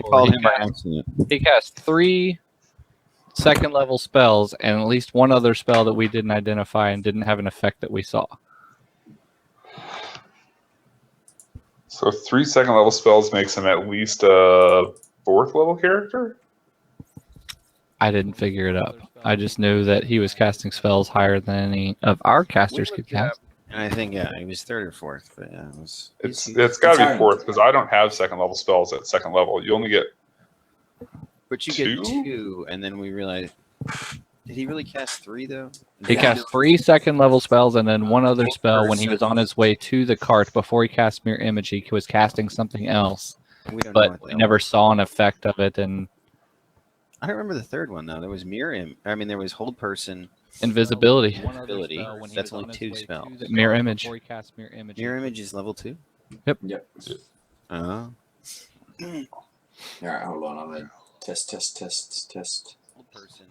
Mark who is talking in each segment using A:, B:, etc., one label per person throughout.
A: called him by accident.
B: He cast 3 second-level spells and at least one other spell that we didn't identify and didn't have an effect that we saw.
C: So 3 second-level spells makes him at least a 4th-level character?
B: I didn't figure it up. I just knew that he was casting spells higher than any of our casters could cast.
A: And I think, he was 3rd or 4th. But yeah, it was.
C: It's got to be 4th because I don't have second-level spells at 2nd level. You only get.
A: But you get 2, and then we realized. Did he really cast 3 though?
B: He cast 3 second-level spells and then one other spell when he was on his way to the cart before he cast Mirror Image. He was casting something else, but we never saw an effect of it. And
A: I don't remember the 3rd one though. There was there was Hold Person,
B: Invisibility.
A: That's only 2 spells.
B: Mirror Image.
A: Mirror Image is level 2.
B: Yep.
A: Oh.
D: All right, hold on. I'm gonna test.
A: Hold Person.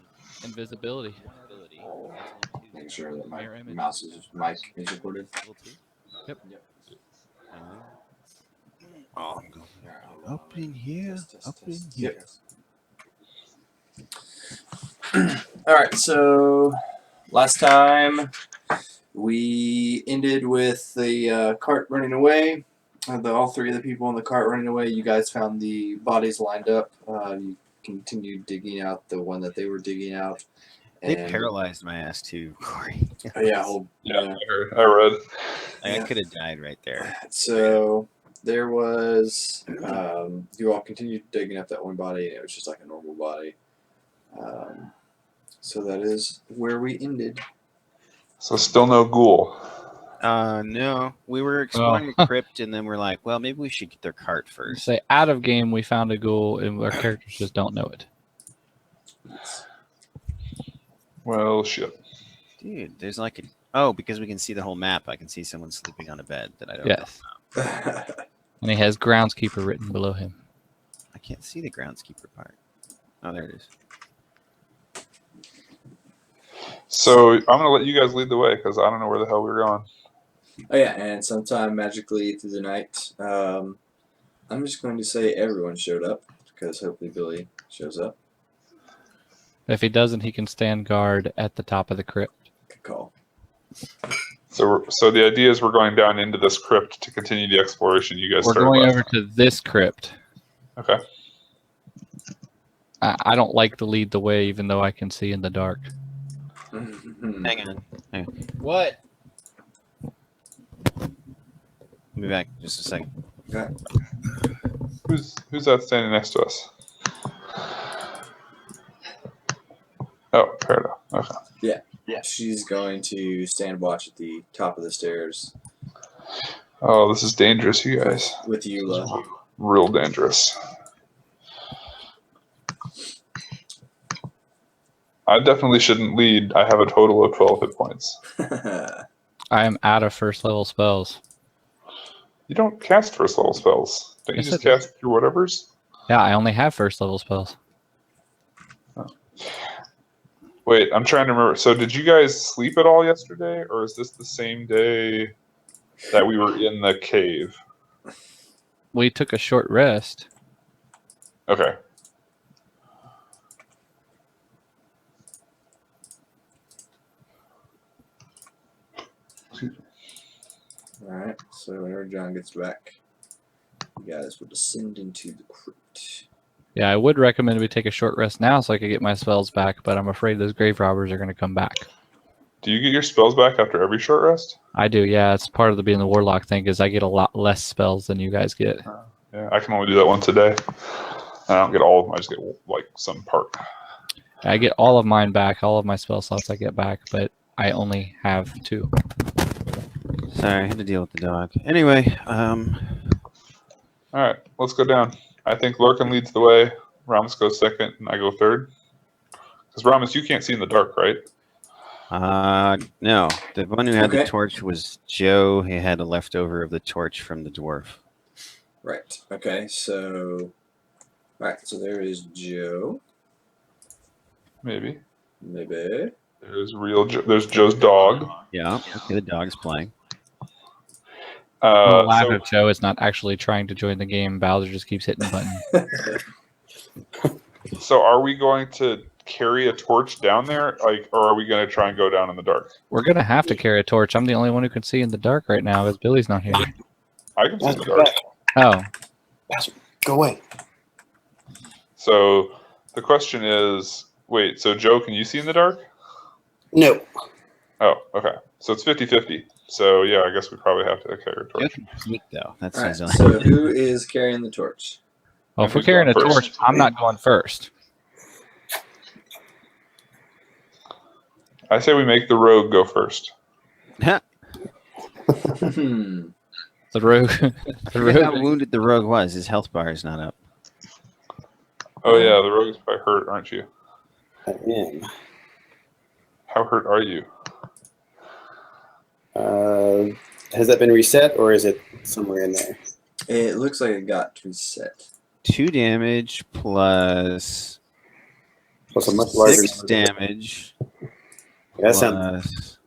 B: Invisibility.
D: Making sure that my mic is recorded.
B: Yep.
A: Oh, I'm going up in here. Up in here.
D: All right, so last time we ended with the cart running away. All 3 of the people in the cart running away. You guys found the bodies lined up. You continued digging out the one that they were digging out.
A: They paralyzed my ass too, Corey.
D: Oh, yeah.
C: I read.
A: I could have died right there.
D: So there was, you all continued digging up that one body, and it was just like a normal body. So that is where we ended.
C: So still no ghoul.
A: No. We were exploring the crypt, and then we're like, well, maybe we should get their cart first.
B: Say out of game, we found a ghoul, and our characters just don't know it.
C: Well, shit.
A: Dude, there's like because we can see the whole map. I can see someone sleeping on a bed that I don't know.
B: And he has groundskeeper written below him.
A: I can't see the groundskeeper part. Oh, there it is.
C: So I'm going to let you guys lead the way because I don't know where the hell we're going.
D: Oh, yeah, and sometime magically through the night, I'm just going to say everyone showed up because hopefully Billy shows up.
B: If he doesn't, he can stand guard at the top of the crypt.
D: Good call.
C: So the idea is we're going down into this crypt to continue the exploration. You guys.
B: We're going over to this crypt.
C: Okay.
A: Mm-hmm.
B: I don't like to lead the way, even though I can see in the dark.
A: Hang on.
D: What?
A: I'll be back in just a second.
D: Okay.
C: Who's that standing next to us? Oh, fair enough. Okay.
D: Yeah. She's going to stand watch at the top of the stairs.
C: Oh, this is dangerous, you guys.
D: With Eula.
C: Real dangerous. I definitely shouldn't lead. I have a total of 12 hit points.
B: I am out of first level spells.
C: You don't cast first level spells. Don't you just cast your whatevers?
B: Yeah, I only have first level spells.
C: Oh. Wait, I'm trying to remember. So did you guys sleep at all yesterday? Or is this the same day that we were in the cave?
B: We took a short rest.
C: Okay.
D: Alright, so whenever John gets back, you guys will descend into the crypt.
B: Yeah, I would recommend we take a short rest now so I could get my spells back, but I'm afraid those grave robbers are going to come back.
C: Do you get your spells back after every short rest?
B: I do, yeah. It's part of being the warlock thing is I get a lot less spells than you guys get.
C: Yeah, I can only do that once a day. I don't get all of them. I just get like some part.
B: I get all of mine back, all of my spell slots I get back, but I only have 2.
A: Sorry, I had to deal with the dog. Anyway,
C: all right, let's go down. I think Lurkin leads the way. Ramus goes second, and I go third. Because Ramus, you can't see in the dark, right?
A: No. The one who had the torch was Joe. He had a leftover of the torch from the dwarf.
D: Right. Okay, so... Alright, so there is Joe.
C: Maybe.
D: Maybe.
C: There's There's Joe's dog.
A: Yeah, okay, the dog's playing.
B: The lack of Joe is not actually trying to join the game. Bowser just keeps hitting the button.
C: So are we going to carry a torch down there, or are we going to try and go down in the dark?
B: We're gonna have to carry a torch. I'm the only one who can see in the dark right now because Billy's not here.
C: I can see in the dark.
B: Oh,
E: Go away.
C: So the question is, wait, so Joe, can you see in the dark?
E: No.
C: Oh, okay. So it's 50-50. So yeah, I guess we probably have to carry a
A: You
C: torch.
A: can sneak though. That's
D: All right.
A: easily.
D: So who is carrying the torch?
B: well, if we're
C: Who's
B: carrying a
C: going
B: torch,
C: first?
B: I'm not going first.
C: I say we make the rogue go first.
D: Hmm.
B: The rogue.
A: Look at how wounded the rogue was. His health bar is not up.
C: Oh yeah, the rogue is probably hurt, aren't you?
E: I am.
C: How hurt are you?
E: Has that been reset, or is it somewhere in there?
D: It looks like it got reset.
A: 2 damage plus
E: Plus a much larger
A: 6
E: number.
A: damage.
E: Yeah, that sounds.
A: Plus,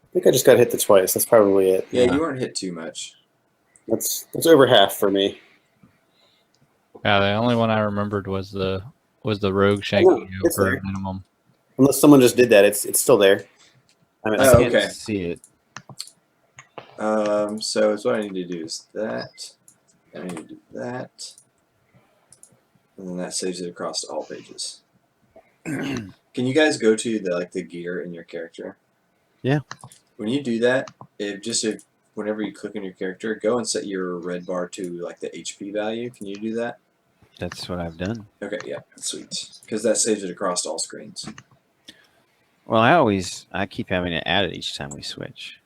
E: I think I just got hit twice. That's probably it.
D: Yeah,
A: Yeah.
D: you weren't hit too much.
E: That's over half for me.
B: Yeah, the only one I remembered was the rogue shanking you
E: it's
B: for
E: there.
B: minimum.
E: Unless someone just did that, it's still there. I mean,
A: I
D: Oh,
A: can't
D: okay.
A: see it.
D: So what I need to do is that. I need to do that. And then that saves it across all pages. Can you guys go to the gear in your character?
A: Yeah.
D: When you do that, if whenever you click on your character, go and set your red bar to the HP value. Can you do that?
A: That's what I've done.
D: Okay, yeah, sweet. Because that saves it across all screens.
A: Well, I keep having to add it each time we switch.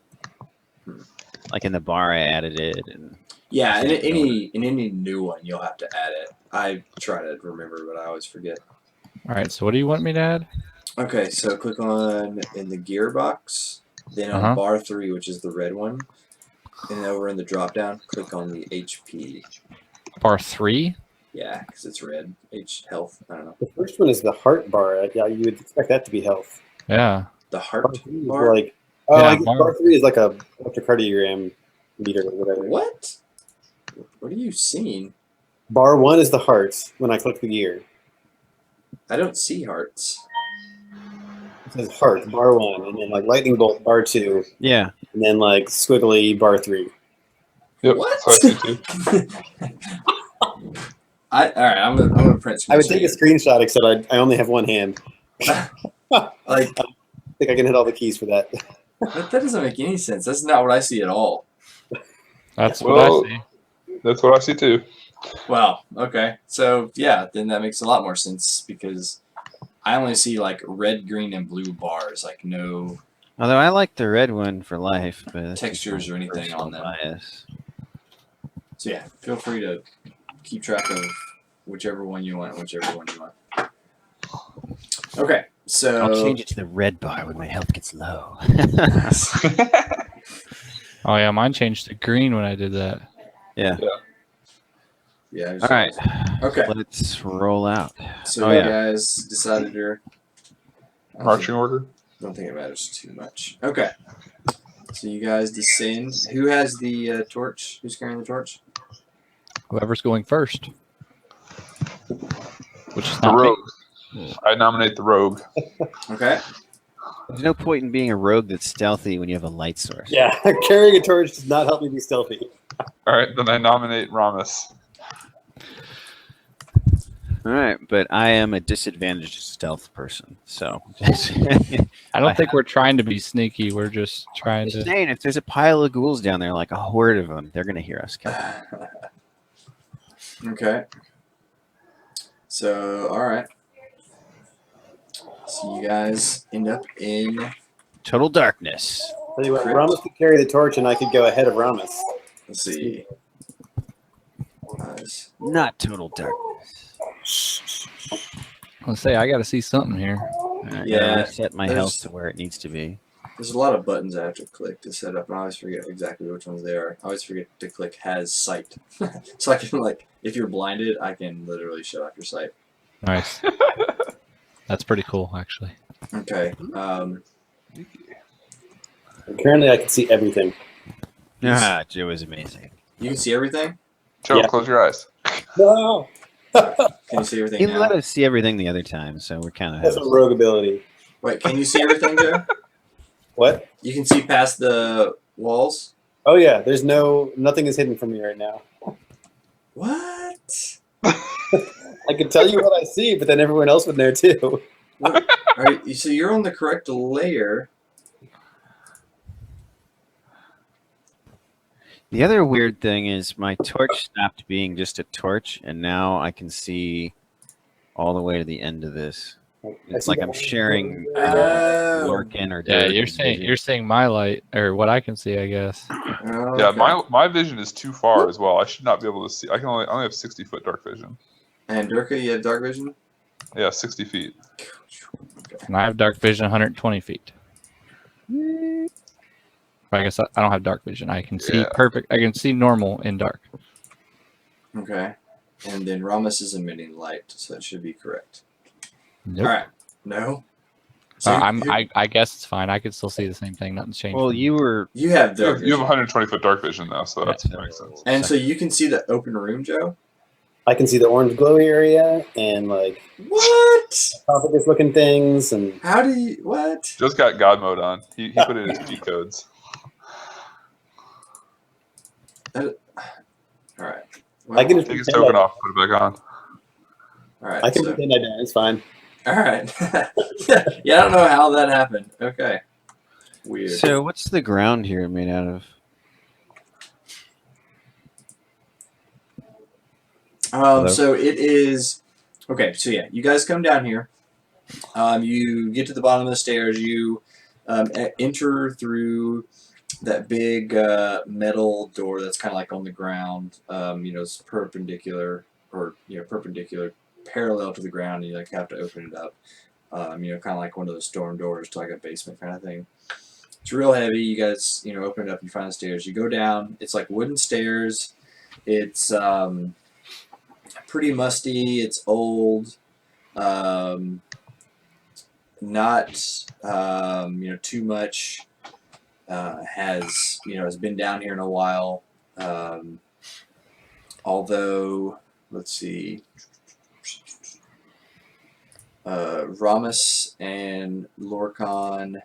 A: Like in the bar, I added it, and
D: Yeah, in any new one, you'll have to add it. I try to remember, but I always forget.
B: All right, so what do you want me to add?
D: Okay, so click on in the gear box, then on bar 3, which is the red one, and over in the drop down, click on the HP.
B: Bar 3?
D: Yeah, because it's red. Health. I don't know.
E: the first one is the heart bar. Yeah, you would expect that to be health.
B: Yeah.
D: The heart
E: Bar 3 is
D: bar.
E: like,
B: Yeah,
E: I guess bar 3 is like a electrocardiogram meter or whatever.
D: What? What are you seeing?
E: Bar 1 is the heart when I click the gear.
D: I don't see hearts.
E: It says heart, bar 1, and then lightning bolt, bar 2,
A: yeah,
E: and then squiggly, bar 3.
C: Yep.
D: What?
C: That's what I see too.
D: All right, I'm gonna print.
E: I would take a screenshot, except I only have one hand.
D: Like,
E: I think I can hit all the keys for that.
D: that doesn't make any sense. That's not what I see at all.
B: That's
C: Well-
B: what I see.
C: That's what I see too.
D: Wow. Okay. So yeah, then that makes a lot more sense because I only see red, green, and blue bars. No
A: although I like the red one for life, but that's just
D: textures
A: my
D: or anything
A: personal
D: on them.
A: bias.
D: So yeah, feel free to keep track of whichever one you want. Okay. So
A: I'll change it to the red bar when my health gets low.
B: Oh yeah, mine changed to green when I did that.
A: Yeah.
D: Yeah.
A: All right.
D: Okay.
A: Let's roll out.
D: So
A: Oh,
D: you
A: yeah.
D: guys decided your
C: Marching order.
D: Don't think it matters too much. Okay. So you guys descend. Who has the torch? Who's carrying the torch?
B: Whoever's going first. Which is
C: The
B: not me.
C: rogue. I nominate the rogue.
D: Okay.
A: There's no point in being a rogue that's stealthy when you have a light source.
E: Yeah, carrying a torch does not help me be stealthy.
C: All right, then I nominate Ramus.
A: All right, but I am a disadvantaged stealth person, so
B: I don't think we're trying to be sneaky. We're just trying
A: just
B: to.
A: saying, if there's a pile of ghouls down there, like a horde of them, they're gonna hear us coming.
D: Okay. So, all right. So you guys end up in.
A: Total darkness.
E: Tell you what,
D: Crypt.
E: Ramus could carry the torch, and I could go ahead of Ramus.
D: Let's see. Nice.
A: Not total darkness.
B: Let's say I got to see something here.
A: All right,
D: Yeah,
A: gotta reset my
D: there's-
A: health to where it needs to be.
D: There's a lot of buttons I have to click to set up, and I always forget exactly which ones they are. I always forget to click has sight. So I can if you're blinded, I can literally shut off your sight.
B: Nice. That's pretty cool, actually.
D: Okay.
E: Currently, I can see everything.
A: Ah, Joe is amazing.
D: You can see everything.
C: Joe,
E: Yeah.
C: close your eyes.
E: No!
D: Can you see everything
A: He
D: now?
A: let us see everything the other time, so we're kind of.
E: That's some rogue ability.
D: Wait, can you see everything, Joe?
E: What?
D: You can see past the walls?
E: Oh yeah, there's nothing is hidden from me right now.
D: What?
E: I can tell you what I see, but then everyone else would know too.
D: What? So you're on the correct layer.
A: The other weird thing is my torch stopped being just a torch, and now I can see all the way to the end of this. It's like I'm sharing Lorcan or
B: Yeah,
A: Dirk's vision.
B: you're seeing my light or what I can see, I guess.
D: Oh,
C: Yeah,
D: okay.
C: my vision is too far as well. I should not be able to see. I only have 60-foot dark vision.
D: And Durka, you have dark vision?
C: Yeah, 60 feet.
B: And I have dark vision 120 feet. But I guess I don't have dark vision. I can see perfect. I can see normal in dark.
D: Okay. And then Ramus is emitting light, so that should be correct.
B: Nope.
D: All right. No? So
B: I guess it's fine. I can still see the same thing. Nothing's changed.
A: Well, you were.
D: you have dark
C: You have
D: vision.
C: 120-foot dark vision though, so that
A: Yeah,
C: makes sense.
D: And so you can see the open room, Joe?
E: I can see the orange glowy area and like
D: What?
E: esophagus looking things and
D: How do you... What?
C: Joe's got God mode on. He put in his G codes.
D: All right. Well,
E: I can
C: Take his token off, put it back on.
D: All right.
E: I can
D: so,
E: pretend I don't. It's fine.
D: all right. Yeah, I don't know how that happened. Okay. Weird.
A: So, what's the ground here made out of? Hello?
D: So it is okay. So yeah, you guys come down here. You get to the bottom of the stairs. You enter through that big metal door that's kind of like on the ground. It's perpendicular or perpendicular, parallel to the ground. And you like have to open it up. Kind of like one of those storm doors to like a basement kind of thing. It's real heavy. You guys, open it up. You find the stairs. You go down. It's like wooden stairs. It's pretty musty. It's old. Not too much. Has been down here in a while. Although, let's see. Ramus and Lorcan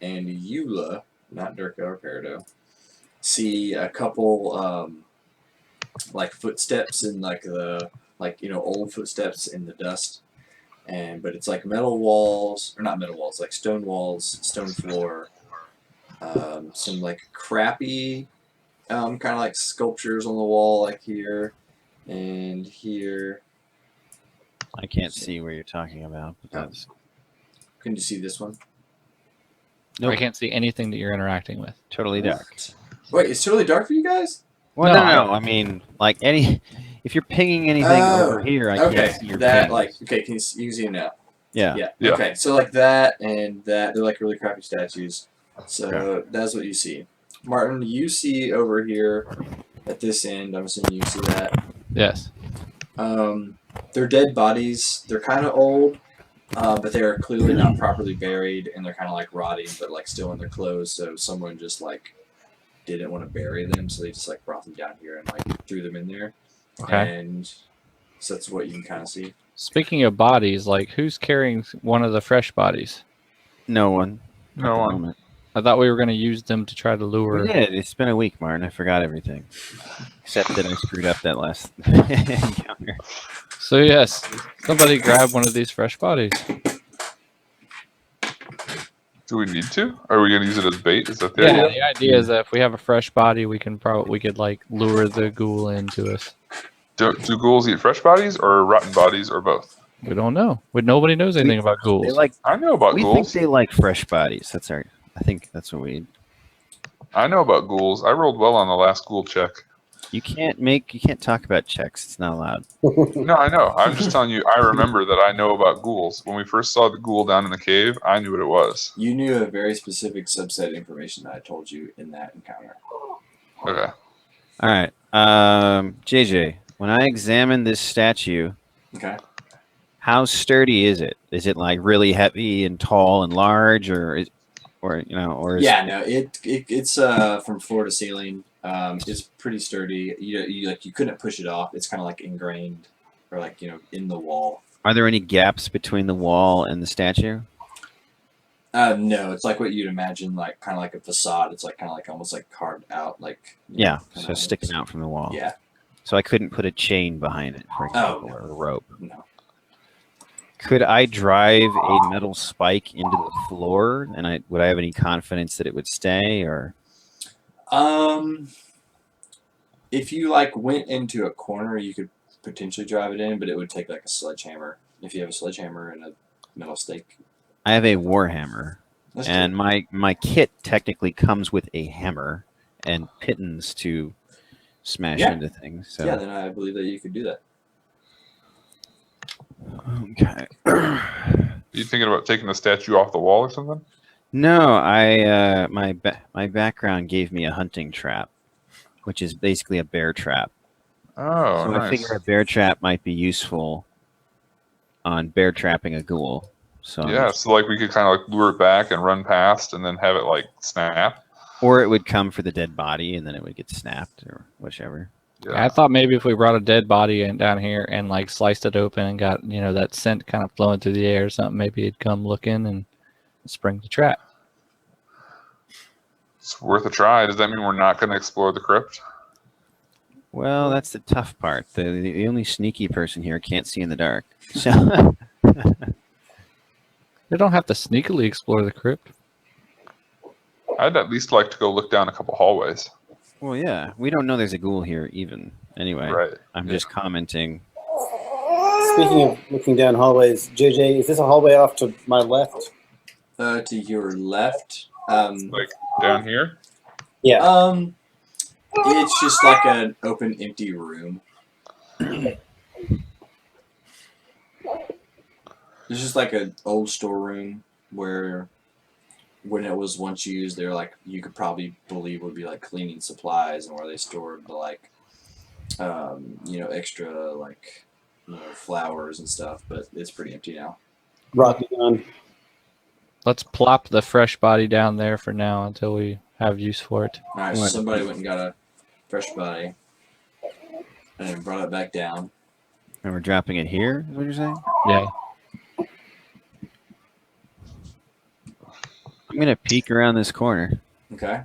D: and Eula, not Durka or Peridot, see a couple like footsteps in old footsteps in the dust, but it's like metal walls, or not metal walls, like stone walls, stone floor, some like crappy kind of like sculptures on the wall, like here and here.
A: I can't see where you're talking about. But that's...
D: Can you see this one?
A: Nope.
B: I can't see anything that you're interacting with.
A: Totally dark.
D: Wait, it's totally dark for you guys?
A: Well,
B: No,
A: no. I mean, like if you're pinging anything over here, I can't see your
D: that
A: pings.
D: you can see them now.
A: Yeah.
C: Yeah.
D: Okay, so like that and that, they're like really crappy statues. So that's what you see. Martin, you see over here at this end. I'm assuming you see that.
B: Yes.
D: They're dead bodies. They're kind of old, but they are clearly not properly buried, and they're kind of like rotting, but like still in their clothes. So someone just like didn't want to bury them, so they just like brought them down here and like threw them in there.
B: Okay.
D: And so that's what you can kind of see.
B: Speaking of bodies, like who's carrying one of the fresh bodies?
A: No one.
C: No one.
B: I thought we were going to use them to try to lure.
A: We did. It's been a week, Martin. I forgot everything. Except that I screwed up that last encounter.
B: So yes, somebody grab one of these fresh bodies.
C: Do we need to? Are we going to use it as bait? Is that the
B: Yeah,
C: idea?
B: the idea is that if we have a fresh body, we could like lure the ghoul into us.
C: Do ghouls eat fresh bodies or rotten bodies or both?
B: We don't know. Nobody knows anything about
A: They
B: ghouls.
A: like.
C: I know about
A: We think
C: ghouls.
A: they like fresh bodies. That's our. I think that's what we.
C: I know about ghouls. I rolled well on the last ghoul check.
A: You can't talk about checks. It's not allowed.
C: No, I know. I'm just telling you, I remember that I know about ghouls. When we first saw the ghoul down in the cave, I knew what it was.
D: You knew a very specific subset of information that I told you in that encounter.
C: Okay.
A: All right. JJ, when I examine this statue,
D: Okay.
A: how sturdy is it? Is it like really heavy and tall and large, or is
D: Yeah, no, it's from floor to ceiling. It's pretty sturdy. You couldn't push it off. It's kind of like ingrained or like in the wall.
A: Are there any gaps between the wall and the statue?
D: No, it's like what you'd imagine, like kind of like a facade. It's like kind of like almost like carved out, like
A: Yeah, so sticking out from the wall.
D: Yeah.
A: So I couldn't put a chain behind it, for example,
D: no.
A: or a rope.
D: No.
A: Could I drive a metal spike into the floor, and would I have any confidence that it would stay, or?
D: If you like went into a corner, you could potentially drive it in, but it would take like a sledgehammer. If you have a sledgehammer and a metal stake.
A: I have a warhammer, and my kit technically comes with a hammer and pitons to smash into things. So.
D: Yeah, then I believe that you could do that.
A: Okay.
C: You thinking about taking the statue off the wall or something?
A: No, my background gave me a hunting trap, which is basically a bear trap.
C: Oh,
A: so
C: nice.
A: I figure a bear trap might be useful on bear trapping a ghoul. So
C: yeah, so like we could kind of like lure it back and run past, and then have it like snap.
A: Or it would come for the dead body, and then it would get snapped, or whichever.
B: Yeah. I thought maybe if we brought a dead body in down here and like sliced it open and got that scent kind of flowing through the air or something, maybe it'd come look in and spring the trap.
C: It's worth a try. Does that mean we're not going to explore the crypt?
A: Well, that's the tough part. The only sneaky person here can't see in the dark. So
B: They don't have to sneakily explore the crypt.
C: I'd at least like to go look down a couple hallways.
A: Well, yeah, we don't know there's a ghoul here even. Anyway,
C: Right.
A: I'm just commenting.
E: Speaking of looking down hallways, JJ, is this a hallway off to my left?
D: To your left.
C: Like down here?
E: Yeah.
D: It's just like an open, empty room. It's just like an old storeroom where, when it was once used, they're like you could probably believe would be like cleaning supplies, and where they stored the like, extra like, flowers and stuff. But it's pretty empty now.
E: Rocky on.
B: Let's plop the fresh body down there for now until we have use for it.
D: All right, so somebody went and got a fresh body and then brought it back down.
A: And we're dropping it here, is what you're saying?
B: Yeah.
A: I'm going to peek around this corner.
D: Okay.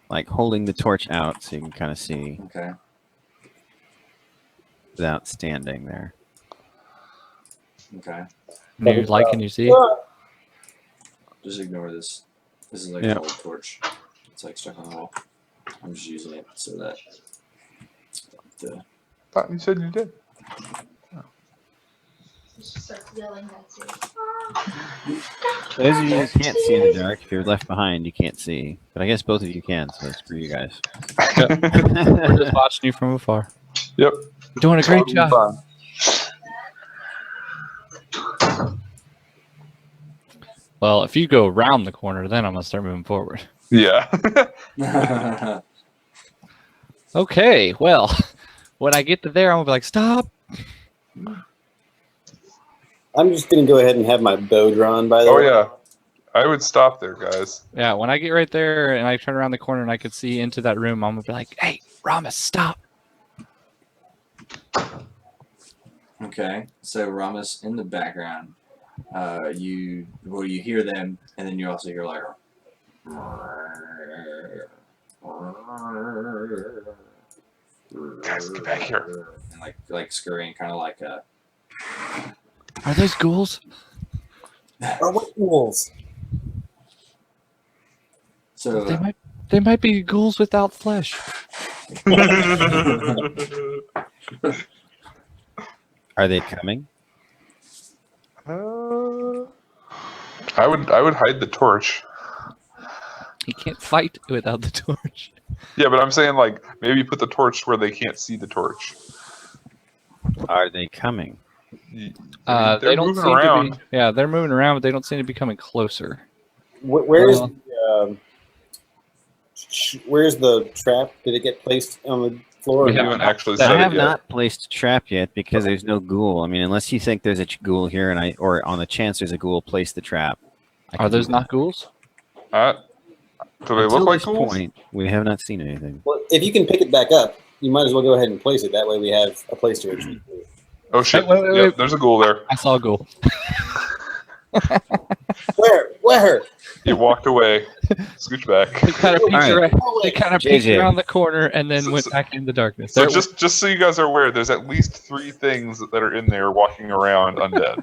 A: Like holding the torch out so you can kind of see
D: Okay.
A: without standing there.
D: Okay.
B: Can you see?
D: Just ignore this. This is like
A: Yeah.
D: an old torch. It's like stuck on the wall. I'm just using it so that
C: Thought you said you did.
A: Those of you who can't see in the dark, if you're left behind, you can't see. But I guess both of you can, so screw you guys.
B: We're just watching you from afar.
C: Yep.
B: You're doing a great job.
C: Fun.
B: Well, if you go around the corner, then I'm going to start moving forward.
C: Yeah.
B: Okay, well, when I get to there, I'm going to be like, stop.
E: I'm just going to go ahead and have my bow drawn, by the
C: Oh
E: way.
C: yeah. I would stop there, guys.
B: Yeah, when I get right there and I turn around the corner and I can see into that room, I'm going to be like, hey, Ramos, stop.
D: Okay, so Ramos in the background, you hear them, and then you also hear like,
C: Guys, get back here.
D: and like scurrying, kind of like a.
B: Are those ghouls?
E: Oh, what ghouls?
D: So
B: They might be ghouls without flesh.
A: Are they coming?
C: I would hide the torch.
B: He can't fight without the torch.
C: Yeah, but I'm saying like maybe put the torch where they can't see the torch.
A: Are they coming?
C: They're
B: They don't
C: moving
B: seem
C: around.
B: to be. Yeah, they're moving around, but they don't seem to be coming closer.
E: Where's the trap? Did it get placed on the floor?
C: We haven't actually said
A: I
C: it
A: have
C: yet.
A: not placed a trap yet because there's no ghoul. I mean, unless you think there's a ghoul here, or on the chance there's a ghoul, place the trap.
B: Are those not ghouls?
C: Do they
A: Until
C: look like
A: this
C: ghouls?
A: point, we have not seen anything.
E: Well, if you can pick it back up, you might as well go ahead and place it. That way we have a place to retreat.
C: Oh shit!
B: Wait, wait,
C: Yep,
B: wait.
C: there's a ghoul there.
B: I saw a ghoul.
E: Where?
C: It walked away. Scooch back.
B: They kind of peeked,
A: Alright. JJ.
B: around the corner and then
C: So-
B: went
C: so-
B: back in the darkness.
C: So
B: There-
C: just so you guys are aware, there's at least 3 things that are in there walking around undead.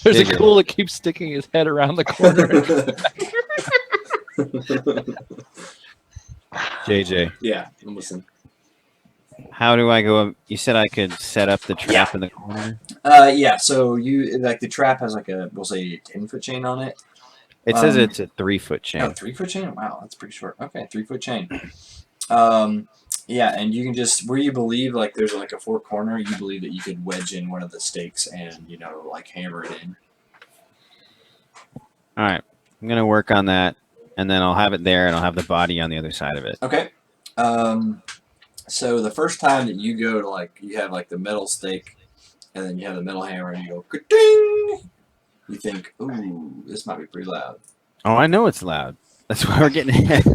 B: there's a
A: JJ.
B: ghoul that keeps sticking his head around the corner.
A: JJ,
D: Yeah, I'm listening.
A: how do I go? You said I could set up the trap in the corner.
D: Yeah. So you like the trap has like a we'll say 10-foot chain on it.
A: It says
D: Um,
A: it's a 3-foot chain.
D: Oh, 3-foot chain. Wow, that's pretty short. Okay, 3-foot chain. Yeah, and you can just where you believe like there's like a 4 corner, you believe that you could wedge in one of the stakes and like hammer it in.
A: All right, I'm gonna work on that, and then I'll have it there, and I'll have the body on the other side of it.
D: Okay. So the first time that you go to like you have like the metal stake, and then you have the metal hammer, and you go ka-ding. You think, ooh, this might be pretty loud.
A: Oh, I know it's loud. That's why we're getting hit.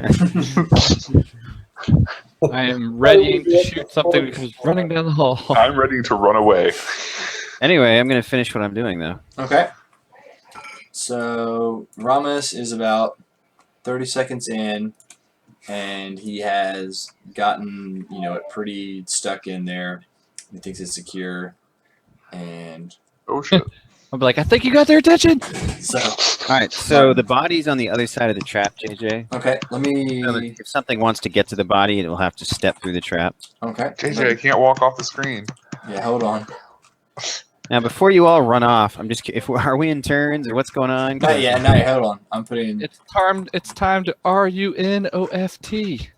B: I am ready to shoot something that comes running down the hall.
C: I'm ready to run away.
A: Anyway, I'm gonna finish what I'm doing though.
D: Okay. So Ramos is about 30 seconds in, and he has gotten it pretty stuck in there. He thinks it's secure, and
C: Oh shit!
B: I'll be like, I think you got their attention.
D: so
A: All right, so the body's on the other side of the trap, JJ.
D: okay. Let me.
A: So that if something wants to get to the body, it will have to step through the trap.
D: Okay.
C: JJ, I can't walk off the screen.
D: Yeah, hold on.
A: Now, before you all run off, I'm just are we in turns or what's going on?
D: Not yet. Not yet. Hold on. I'm putting.
B: It's time to RUNOFT.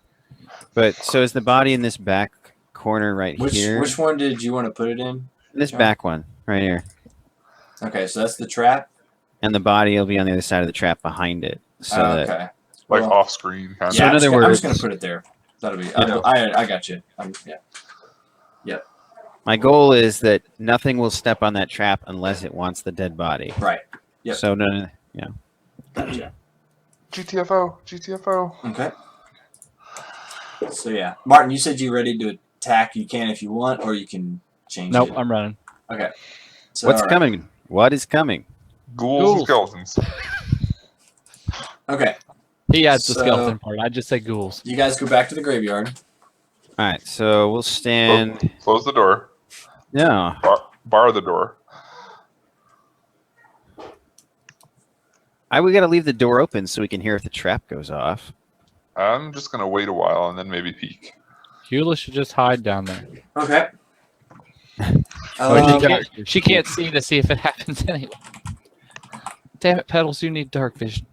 A: But so is the body in this back corner right here?
D: Which one did you want to put it in?
A: This
D: John?
A: back one right here,
D: Okay, so that's the trap.
A: and the body will be on the other side of the trap behind it. So that
D: Okay.
C: Like
D: Well,
C: off screen kind
A: So
D: Yeah,
A: in other
D: I'm just
A: words-
D: gonna put it there. That'll be.
A: Yeah.
D: I got you. Yeah.
A: my goal is that nothing will step on that trap unless it wants the dead body.
D: Right. Yep.
A: So no,
D: Gotcha.
C: GTFO.
D: Okay. So yeah, Martin, you said you ready to attack. You can if you want, or you can change
B: Nope,
D: it.
B: I'm running.
D: Okay. So,
A: what's
D: all right.
A: coming? What is coming?
C: Ghouls and skeletons.
D: Okay.
B: He adds the
D: So-
B: skeleton part. I just say ghouls.
D: You guys go back to the graveyard.
A: All right, so we'll stand.
C: Close the door.
A: No,
C: Bar the door.
A: we got to leave the door open so we can hear if the trap goes off.
C: I'm just gonna wait a while and then maybe peek.
B: Eula should just hide down there.
D: Okay.
B: She can't see to see if it happens anyway. Damn it, Pedals, you need dark vision.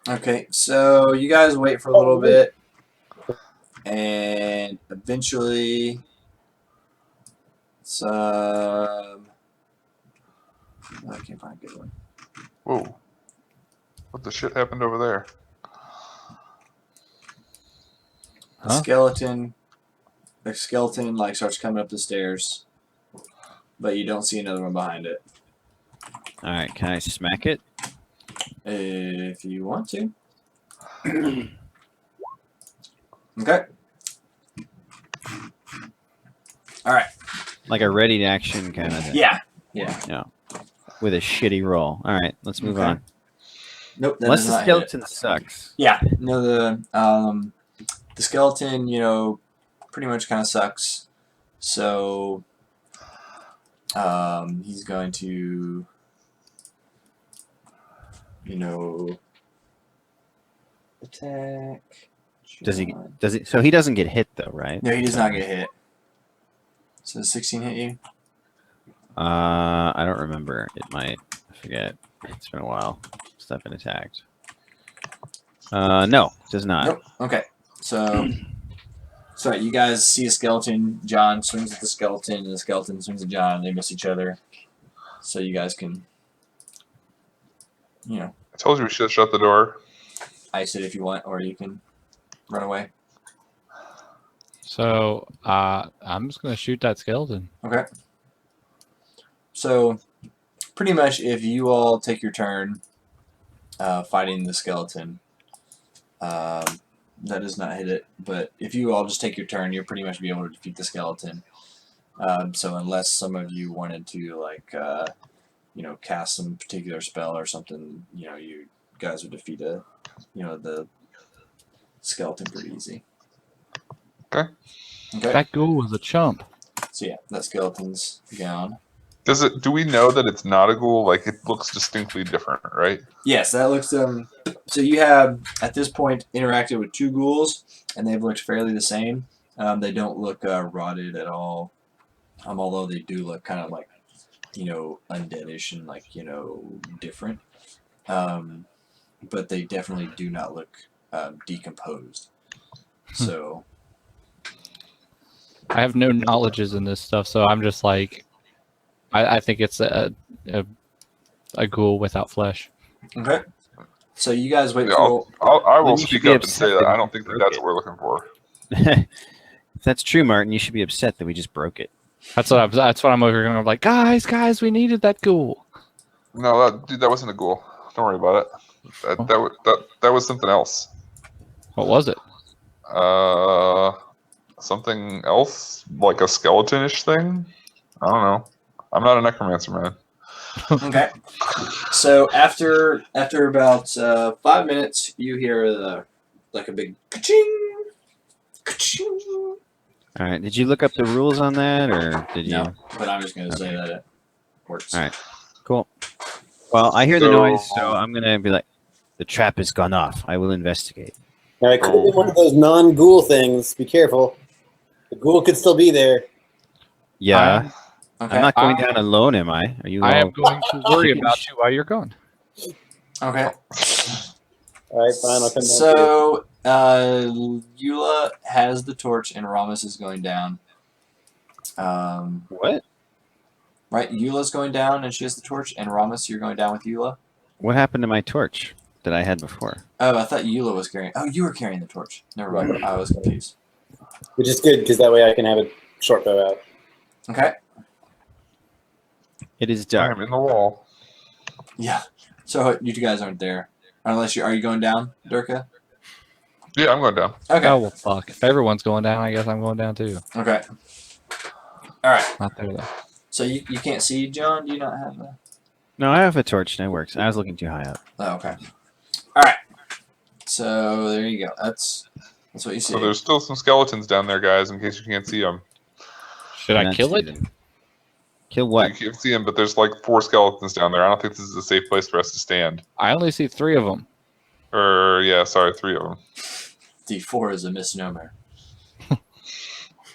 D: Okay, so you guys wait for a little bit, and eventually, I can't find a good one.
C: Whoa. What the shit happened over there?
D: The skeleton like starts coming up the stairs, but you don't see another one behind it.
A: All right, can I smack it?
D: If you want to. Okay. All right.
A: Like a ready to action kind of thing.
D: Yeah.
A: With a shitty roll. All right, let's move
D: Okay.
A: on.
D: Nope. That
A: Unless
D: does
A: the
D: not hit it.
A: skeleton sucks.
D: Yeah. No, the skeleton, pretty much kind of sucks. So, he's going to, attack.
A: Does he? So he doesn't get hit though, right?
D: No, he does not get hit. So does 16 hit you?
A: I don't remember. It might. I forget. It's been a while since I've been attacked. No, it does not.
D: Nope. Okay. So, sorry, you guys see a skeleton. John swings at the skeleton, and the skeleton swings at John. They miss each other. So you guys can,
C: I told you we should have shut the door.
D: ice it if you want, or you can run away.
B: So I'm just gonna shoot that skeleton.
D: Okay. So, pretty much, if you all take your turn fighting the skeleton, That does not hit it. But if you all just take your turn, you'll pretty much be able to defeat the skeleton. So unless some of you wanted to, like, cast some particular spell or something, you guys would defeat the skeleton pretty easy.
C: Okay.
B: That ghoul was a chump.
D: So yeah, that skeleton's gone.
C: Do we know that it's not a ghoul? Like, it looks distinctly different, right?
D: Yes, that looks so you have at this point interacted with 2 ghouls, and they've looked fairly the same. They don't look rotted at all. Although they do look kind of like, undeadish and like, different. But they definitely do not look decomposed. So
B: I have no knowledges in this stuff, so I'm just like, I think it's a ghoul without flesh.
D: okay. So you guys wait
C: Yeah,
D: for.
C: I will
A: Then you
C: speak
A: should be
C: up and say
A: upset
C: that
A: that
C: I
A: you
C: don't think that
A: broke
C: that's
A: it.
C: what we're looking for.
A: If that's true, Martin, you should be upset that we just broke it.
B: That's what I'm over here going. I'm like, guys, we needed that ghoul.
C: No, dude, that wasn't a ghoul. Don't worry about it. That was something else.
B: What was it?
C: Something else, like a skeleton-ish thing. I don't know. I'm not a necromancer, man.
D: Okay. So after about 5 minutes, you hear a big ka-ching, ka-ching.
A: All right. Did you look up the rules on that, or did you?
D: No, but I'm just gonna say
A: Okay.
D: that it works.
A: All right. Cool. Well, I hear the noise, so I'm gonna be like, the trap has gone off. I will investigate.
E: Now, it could be one of those non-ghoul things. Be careful. The ghoul could still be there.
A: Yeah.
D: Okay.
A: I'm not going down alone, am I? Are you?
B: I
A: all...
B: am going to worry about you while you're gone.
D: Okay.
E: All right, fine. I'll come back.
D: So Eula has the torch, and Ramos is going down.
A: What?
D: Right, Eula's going down, and she has the torch, and Ramos, you're going down with Eula.
A: What happened to my torch that I had before?
D: Oh, I thought Eula was carrying. Oh, you were carrying the torch. Never mind. I was confused.
E: Which is good because that way I can have a short bow out.
D: Okay.
A: It is
C: I'm
A: dark.
C: in the wall.
D: Yeah. So you two guys aren't there, unless are you going down, Durka?
C: Yeah, I'm going down.
D: Okay.
B: Oh well, fuck. If everyone's going down, I guess I'm going down too.
D: Okay. All right.
B: Not there though.
D: So you can't see, John? Do you not have a?
A: No, I have a torch. That works. I was looking too high up.
D: Oh, okay. All right. So there you go. That's what you see.
C: So there's still some skeletons down there, guys, in case you can't see them.
B: Should I kill it?
A: Kill what?
C: You can't see them, but there's like 4 skeletons down there. I don't think this is a safe place for us to stand.
B: I only see 3 of them.
C: Yeah, sorry, 3 of them.
D: D4 is a misnomer.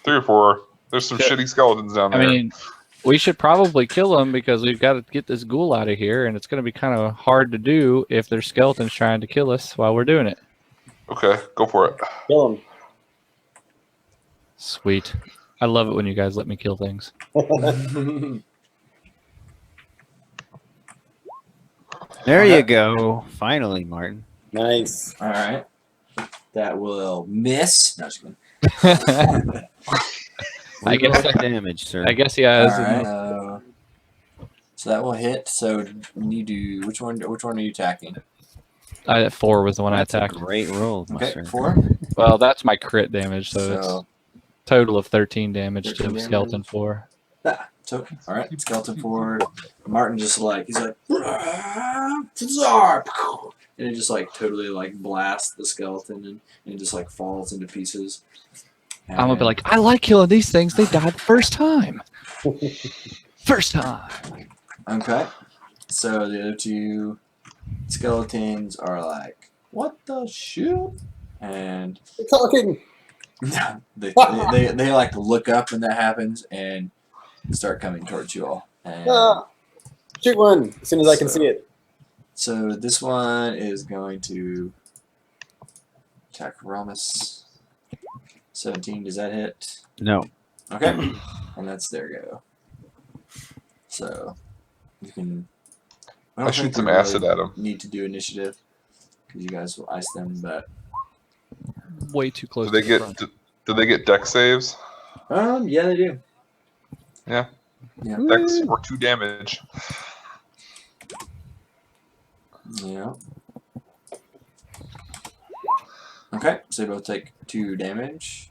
C: 3 or 4. There's some shitty skeletons down there.
B: I mean, we should probably kill them because we've got to get this ghoul out of here, and it's going to be kind of hard to do if there's skeletons trying to kill us while we're doing it.
C: Okay, go for it.
E: Kill him.
B: Sweet. I love it when you guys let me kill things.
A: There you go. Finally, Martin.
E: Nice.
D: All right. That will miss. No, just kidding.
B: I guess
A: Roll damage, sir.
B: I guess he has.
D: All right. So that will hit. So you do which one? Which one are you attacking?
B: 4 was the one
A: That's
B: I
A: a
B: attacked.
A: great roll, my
D: Okay,
A: sir.
D: 4.
B: Well, that's my crit damage, so it's
D: So
B: total of 13 damage
D: 13
B: to
D: damage.
B: skeleton 4.
D: so all right. Skeleton 4. Martin he's like, and it just like totally like blasts the skeleton and it just like falls into pieces.
B: I'm gonna be like, I like killing these things. They died the first time. First time.
D: Okay. So the other 2 skeletons are like, what the shit? And
E: We're talking.
D: they like look up when that happens and start coming towards you all. And
E: Shoot one as soon as I can see it.
D: so this one is going to attack Ramos. 17, does that hit?
A: No.
D: Okay. And that's their go. So you can.
C: I
D: don't
C: shoot
D: think
C: some
D: we
C: acid at 'em.
D: Need to do initiative because you guys will ice them, but
B: Way too close.
C: Do they
B: to the
C: get
B: front.
C: do they get dex saves?
D: yeah, they do.
C: Yeah.
D: Yeah.
C: Dex or 2 damage.
D: Yeah. Okay, so they both take 2 damage.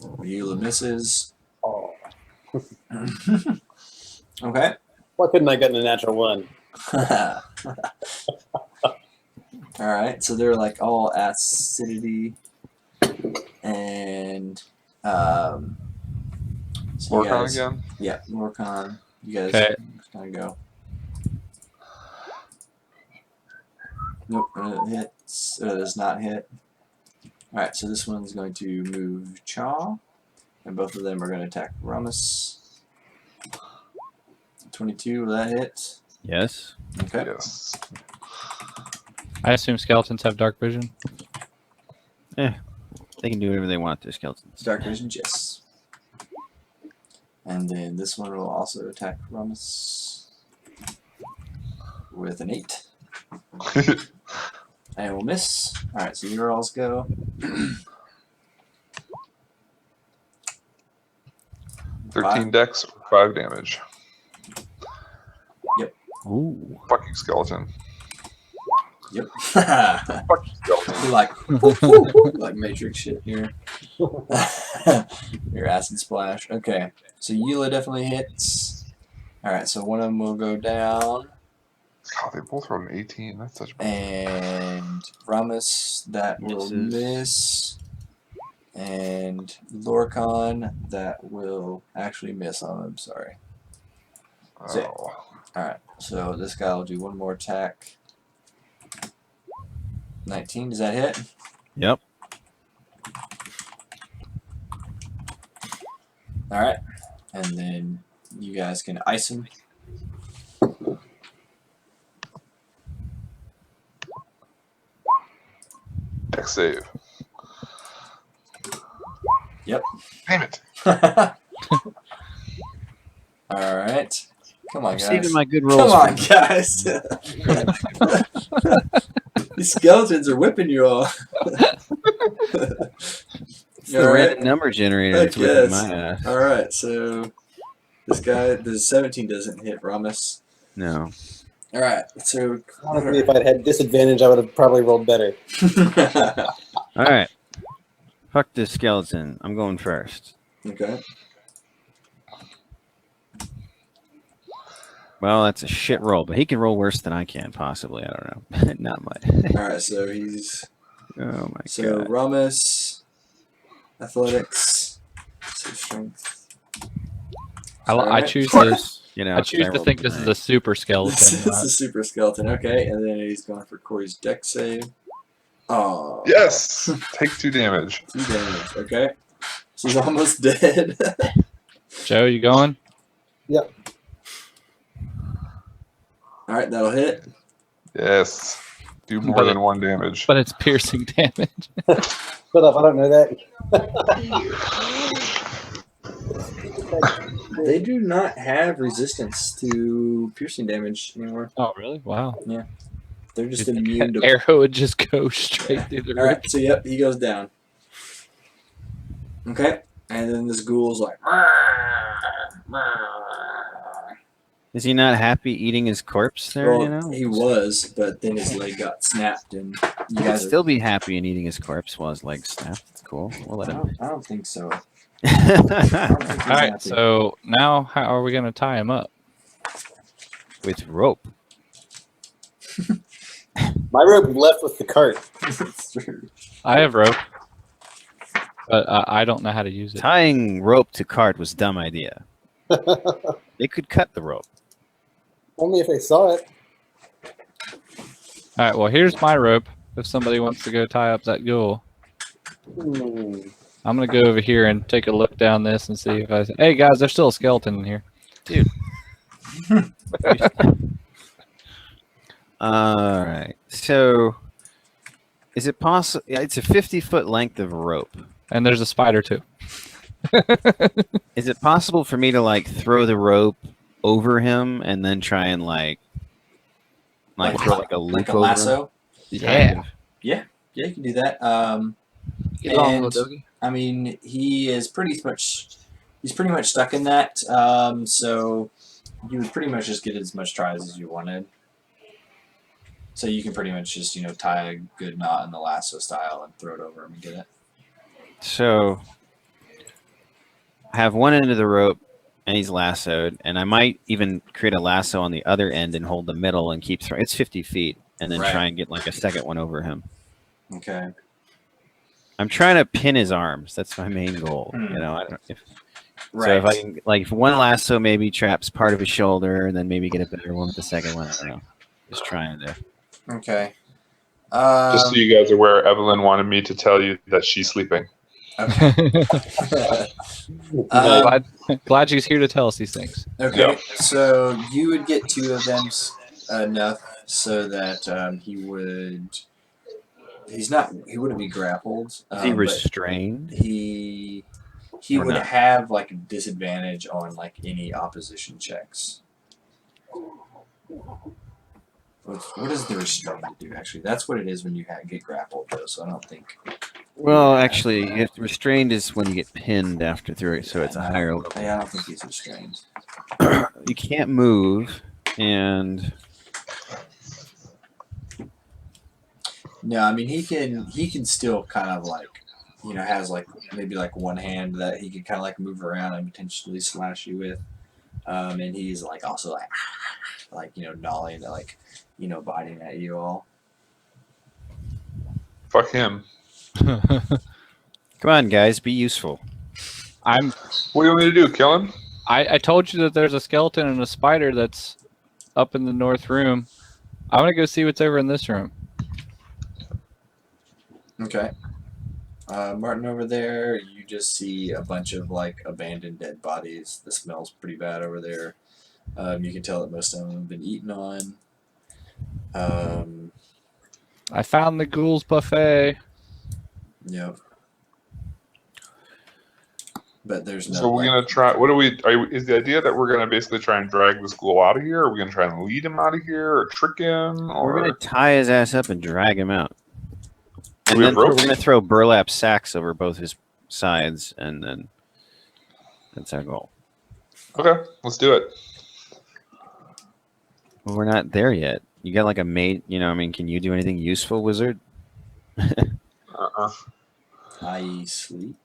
D: Eula misses.
E: Oh.
D: Okay.
E: Why couldn't I get a natural 1?
D: Alright, so they're like all acidity and so you
C: Work on
D: guys,
C: again.
D: yeah, work on. You guys
B: Okay.
D: just kind of go. Nope, hits. Does not hit. Alright, so this one's going to move Chaw, and both of them are going to attack Ramus. 22, will that hit?
A: Yes.
D: Okay.
C: Yes.
B: I assume skeletons have dark vision.
A: They can do whatever they want to skeletons.
D: Dark vision, yes. And then this one will also attack Ramus with an 8. And will miss. Alright, so your alls go.
C: 13 dex, 5 damage.
A: Ooh.
C: Fucking skeleton.
D: Yep.
C: Fucking skeleton.
D: Be like, like Matrix shit here. Your acid splash. Okay, so Eula definitely hits. Alright, so one of them will go down.
C: God, they both rolled an 18. That's such bullshit.
D: And Ramus, that will
A: Misses.
D: miss. And Lorcan, that will actually miss on him, sorry. So-
C: Oh.
D: Alright, so this guy will do one more attack. 19, does that hit?
A: Yep.
D: Alright, and then you guys can ice him.
C: Dex save.
D: Yep.
C: Damn it.
D: Alright. Come on,
A: I'm
D: guys.
A: saving my good
D: Come
A: rolls.
D: on,
A: for-
D: guys. These skeletons are whipping you all.
A: It's the random number generator that's whipping my ass.
D: Alright, so this guy, the 17 doesn't hit Ramus.
A: No.
D: Alright, so.
E: Honestly, if I'd had disadvantage, I would have probably rolled better.
A: All right. Fuck this skeleton. I'm going first.
D: Okay.
A: Well, that's a shit roll, but he can roll worse than I can, possibly. I don't know. Not much.
D: Alright, so he's.
A: Oh my
D: So
A: god.
D: Ramus, athletics, so strength.
B: I
D: Alright.
B: choose this.
A: You know,
B: I choose to
A: rolled
B: think this is
A: nine.
B: a super
D: This
B: skeleton.
D: is a super skeleton. Okay, and then he's going for Corey's deck save. Oh.
C: Yes. Take 2 damage.
D: 2 damage. Okay. So he's almost dead.
B: Joe, you going?
E: Yep.
D: Alright, that'll hit.
C: Yes. Do more
B: But
C: than
B: it-
C: 1 damage.
B: But it's piercing damage.
E: Shut up, I don't know that.
D: They do not have resistance to piercing damage anymore.
B: Oh, really? Wow.
D: They're just immune to.
B: Arrow would just go straight through the rib.
D: Alright, so yep, he goes down. Okay, and then this ghoul's like.
A: Is he not happy eating his corpse there?
D: Well,
A: you know,
D: he was, but then his leg got snapped, and you
A: He could
D: guys
A: still be happy in eating his corpse while his leg snapped. That's cool. We'll let him.
D: I don't think so. I don't think he's
B: All right,
D: happy.
B: so now how are we going to tie him up?
A: With rope.
E: My rope left with the cart.
D: It's true.
B: I have rope, but I don't know how to use it.
A: Tying rope to cart was a dumb idea. They could cut the rope.
E: Only if they saw it.
B: All right, well, here's my rope if somebody wants to go tie up that ghoul. I'm going to go over here and take a look down this and see if I... Hey, guys, there's still a skeleton in here.
A: All right. So, is it possible? It's a 50-foot length of rope.
B: And there's a spider, too.
A: Is it possible for me to like throw the rope over him and then try and like throw like a loop
D: Like a
A: over
D: lasso.
A: him?
B: Yeah.
D: Yeah, you can do that.
B: Get along,
D: And-
B: little doggy.
D: I mean, he's pretty much stuck in that. So you would pretty much just get as much tries as you wanted. So you can pretty much just, tie a good knot in the lasso style and throw it over him and get it.
A: So I have one end of the rope and he's lassoed, and I might even create a lasso on the other end and hold the middle and keep throwing. It's 50 feet, and then try and get like a second one over him.
D: Okay.
A: I'm trying to pin his arms. That's my main goal. I don't know if. Right. So if I can, if one lasso maybe traps part of his shoulder, and then maybe get a better one with the second one. I don't know. Just trying to.
D: Okay.
C: Just so you guys are aware, Evelyn wanted me to tell you that she's sleeping.
D: Okay.
B: Glad she's here to tell us these things.
D: Okay. Yep. So you would get 2 of them enough so that he would. He wouldn't be grappled.
A: Is he restrained?
D: He would have like a disadvantage on like any opposition checks. What does the restrained do? Actually, that's what it is when you get grappled, though. So I don't think.
A: Well, actually, restrained is when you get pinned after through it, so it's a higher level.
D: Yeah, I don't think he's restrained.
A: You can't move, and.
D: No, I mean he can still kind of like, has like maybe like one hand that he can kind of like move around and potentially slash you with, and he's like also like gnawing, like biting at you all.
C: Fuck him.
A: Come on, guys, be useful.
C: What do you want me to do? Kill him?
B: I told you that there's a skeleton and a spider that's up in the north room. I'm gonna go see what's over in this room.
D: Okay. Martin, over there, you just see a bunch of like abandoned dead bodies. The smell's pretty bad over there. You can tell that most of them have been eaten on.
B: I found the ghouls buffet.
D: Yep. But there's no.
C: So we're gonna try. Is the idea that we're gonna basically try and drag this ghoul out of here? Or are we gonna try and lead him out of here, or trick him? Or
A: we're gonna tie his ass up and drag him out. And then we're going to throw burlap sacks over both his sides, and then that's our goal.
C: Okay, let's do it.
A: Well, we're not there yet. You got like a mate, can you do anything useful, wizard?
D: I sleep.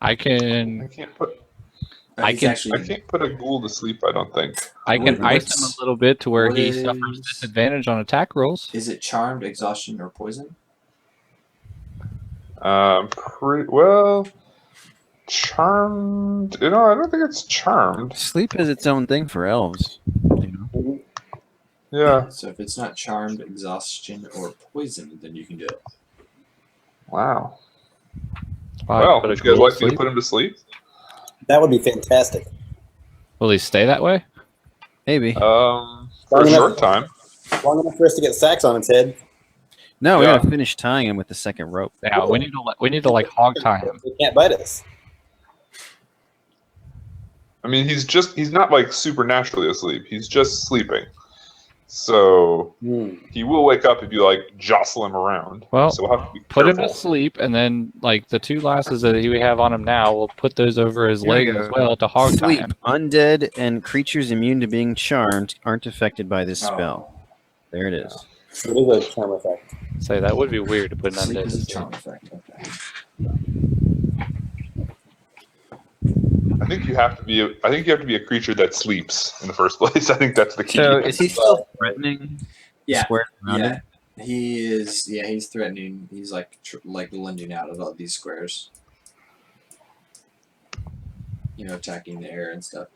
B: I can't
C: put a ghoul to sleep, I don't think.
B: I can ice him a little bit to where he suffers disadvantage on attack rolls.
D: Is it charmed, exhaustion, or poison?
C: Charmed. I don't think it's charmed.
A: Sleep is its own thing for elves.
C: Yeah.
D: So if it's not charmed, exhaustion, or poison, then you can do it.
C: Wow. Well, would you guys like me to put him to sleep?
E: That would be fantastic.
B: Will he stay that way?
A: Maybe.
C: For a short time.
E: Long enough for us to get sacks on its head.
A: No, we gotta finish tying him with the second rope.
B: Yeah, we need to like hog tie him.
E: He can't bite us.
C: I mean, he's not like supernaturally asleep. He's just sleeping. So he will wake up if you like jostle him around.
B: Well,
C: so we'll have to be
B: put
C: careful.
B: him to sleep, and then like the 2 lasses that we have on him now, we'll put those over his leg as well to hog tie him.
A: Undead and creatures immune to being charmed aren't affected by this spell. There it is.
E: It is a charm effect.
B: Say that would be weird to put an
D: Sleep
B: undead
D: is
B: to
D: a
B: sleep.
D: charm effect. Okay.
C: I think you have to be a creature that sleeps in the first place. I think that's the key.
A: So is he still threatening?
D: Yeah.
A: Square around him?
D: He is. Yeah, he's threatening. He's like lunging out of all these squares. Attacking the air and stuff.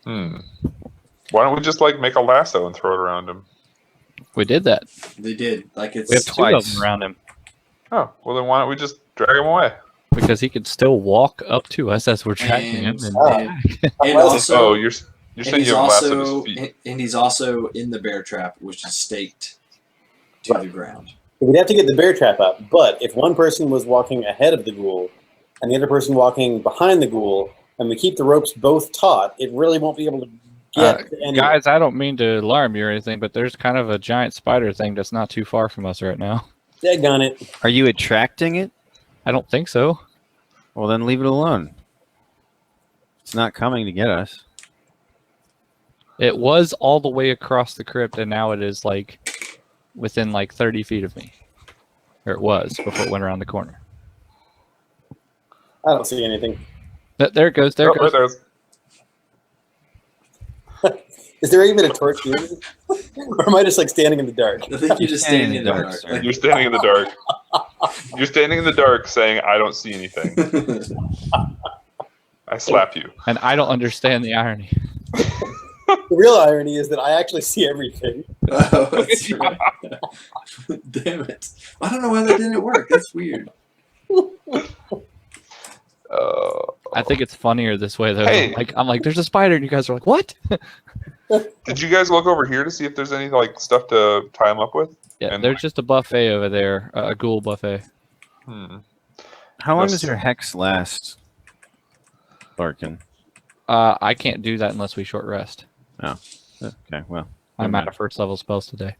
C: Why don't we just make a lasso and throw it around him?
B: We did that.
D: They did.
B: We have 2 of them around him.
C: Oh, well then why don't we just drag him away?
B: Because he could still walk up to us as we're tracking him.
D: And also,
C: you're saying you have a lasso at his feet.
D: And he's also in the bear trap, which is staked to the ground.
E: We'd have to get the bear trap up, but if one person was walking ahead of the ghoul and the other person walking behind the ghoul, and we keep the ropes both taut, it really won't be able to get to anyone.
B: Guys, I don't mean to alarm you or anything, but there's kind of a giant spider thing that's not too far from us right now.
E: Daggone it.
A: Are you attracting it?
B: I don't think so.
A: Well, then leave it alone. It's not coming to get us.
B: It was all the way across the crypt, and now it is like within like 30 feet of me. Or it was before it went around the corner.
E: I don't see anything.
B: There it goes. There it
C: Oh,
B: goes.
C: right there.
E: Is there even a torch here? Or am I just like standing in the dark?
D: I think you're just standing in the dark.
A: sir.
C: You're standing in the dark. You're standing in the dark saying, I don't see anything. I slap you.
B: And I don't understand the irony.
E: The real irony is that I actually see everything.
D: Oh, that's right. Damn it. I don't know why that didn't work. That's weird.
B: I think it's funnier this way though.
C: Hey.
B: I'm like, there's a spider, and you guys are like, what?
C: Did you guys look over here to see if there's any like stuff to tie him up with?
B: Yeah,
C: And-
B: there's just a buffet over there, a ghoul buffet.
A: How long
C: That's-
A: does your hex last, Larkin?
B: I can't do that unless we short rest.
A: Okay, well,
B: I'm
A: never
B: out of first level spells today.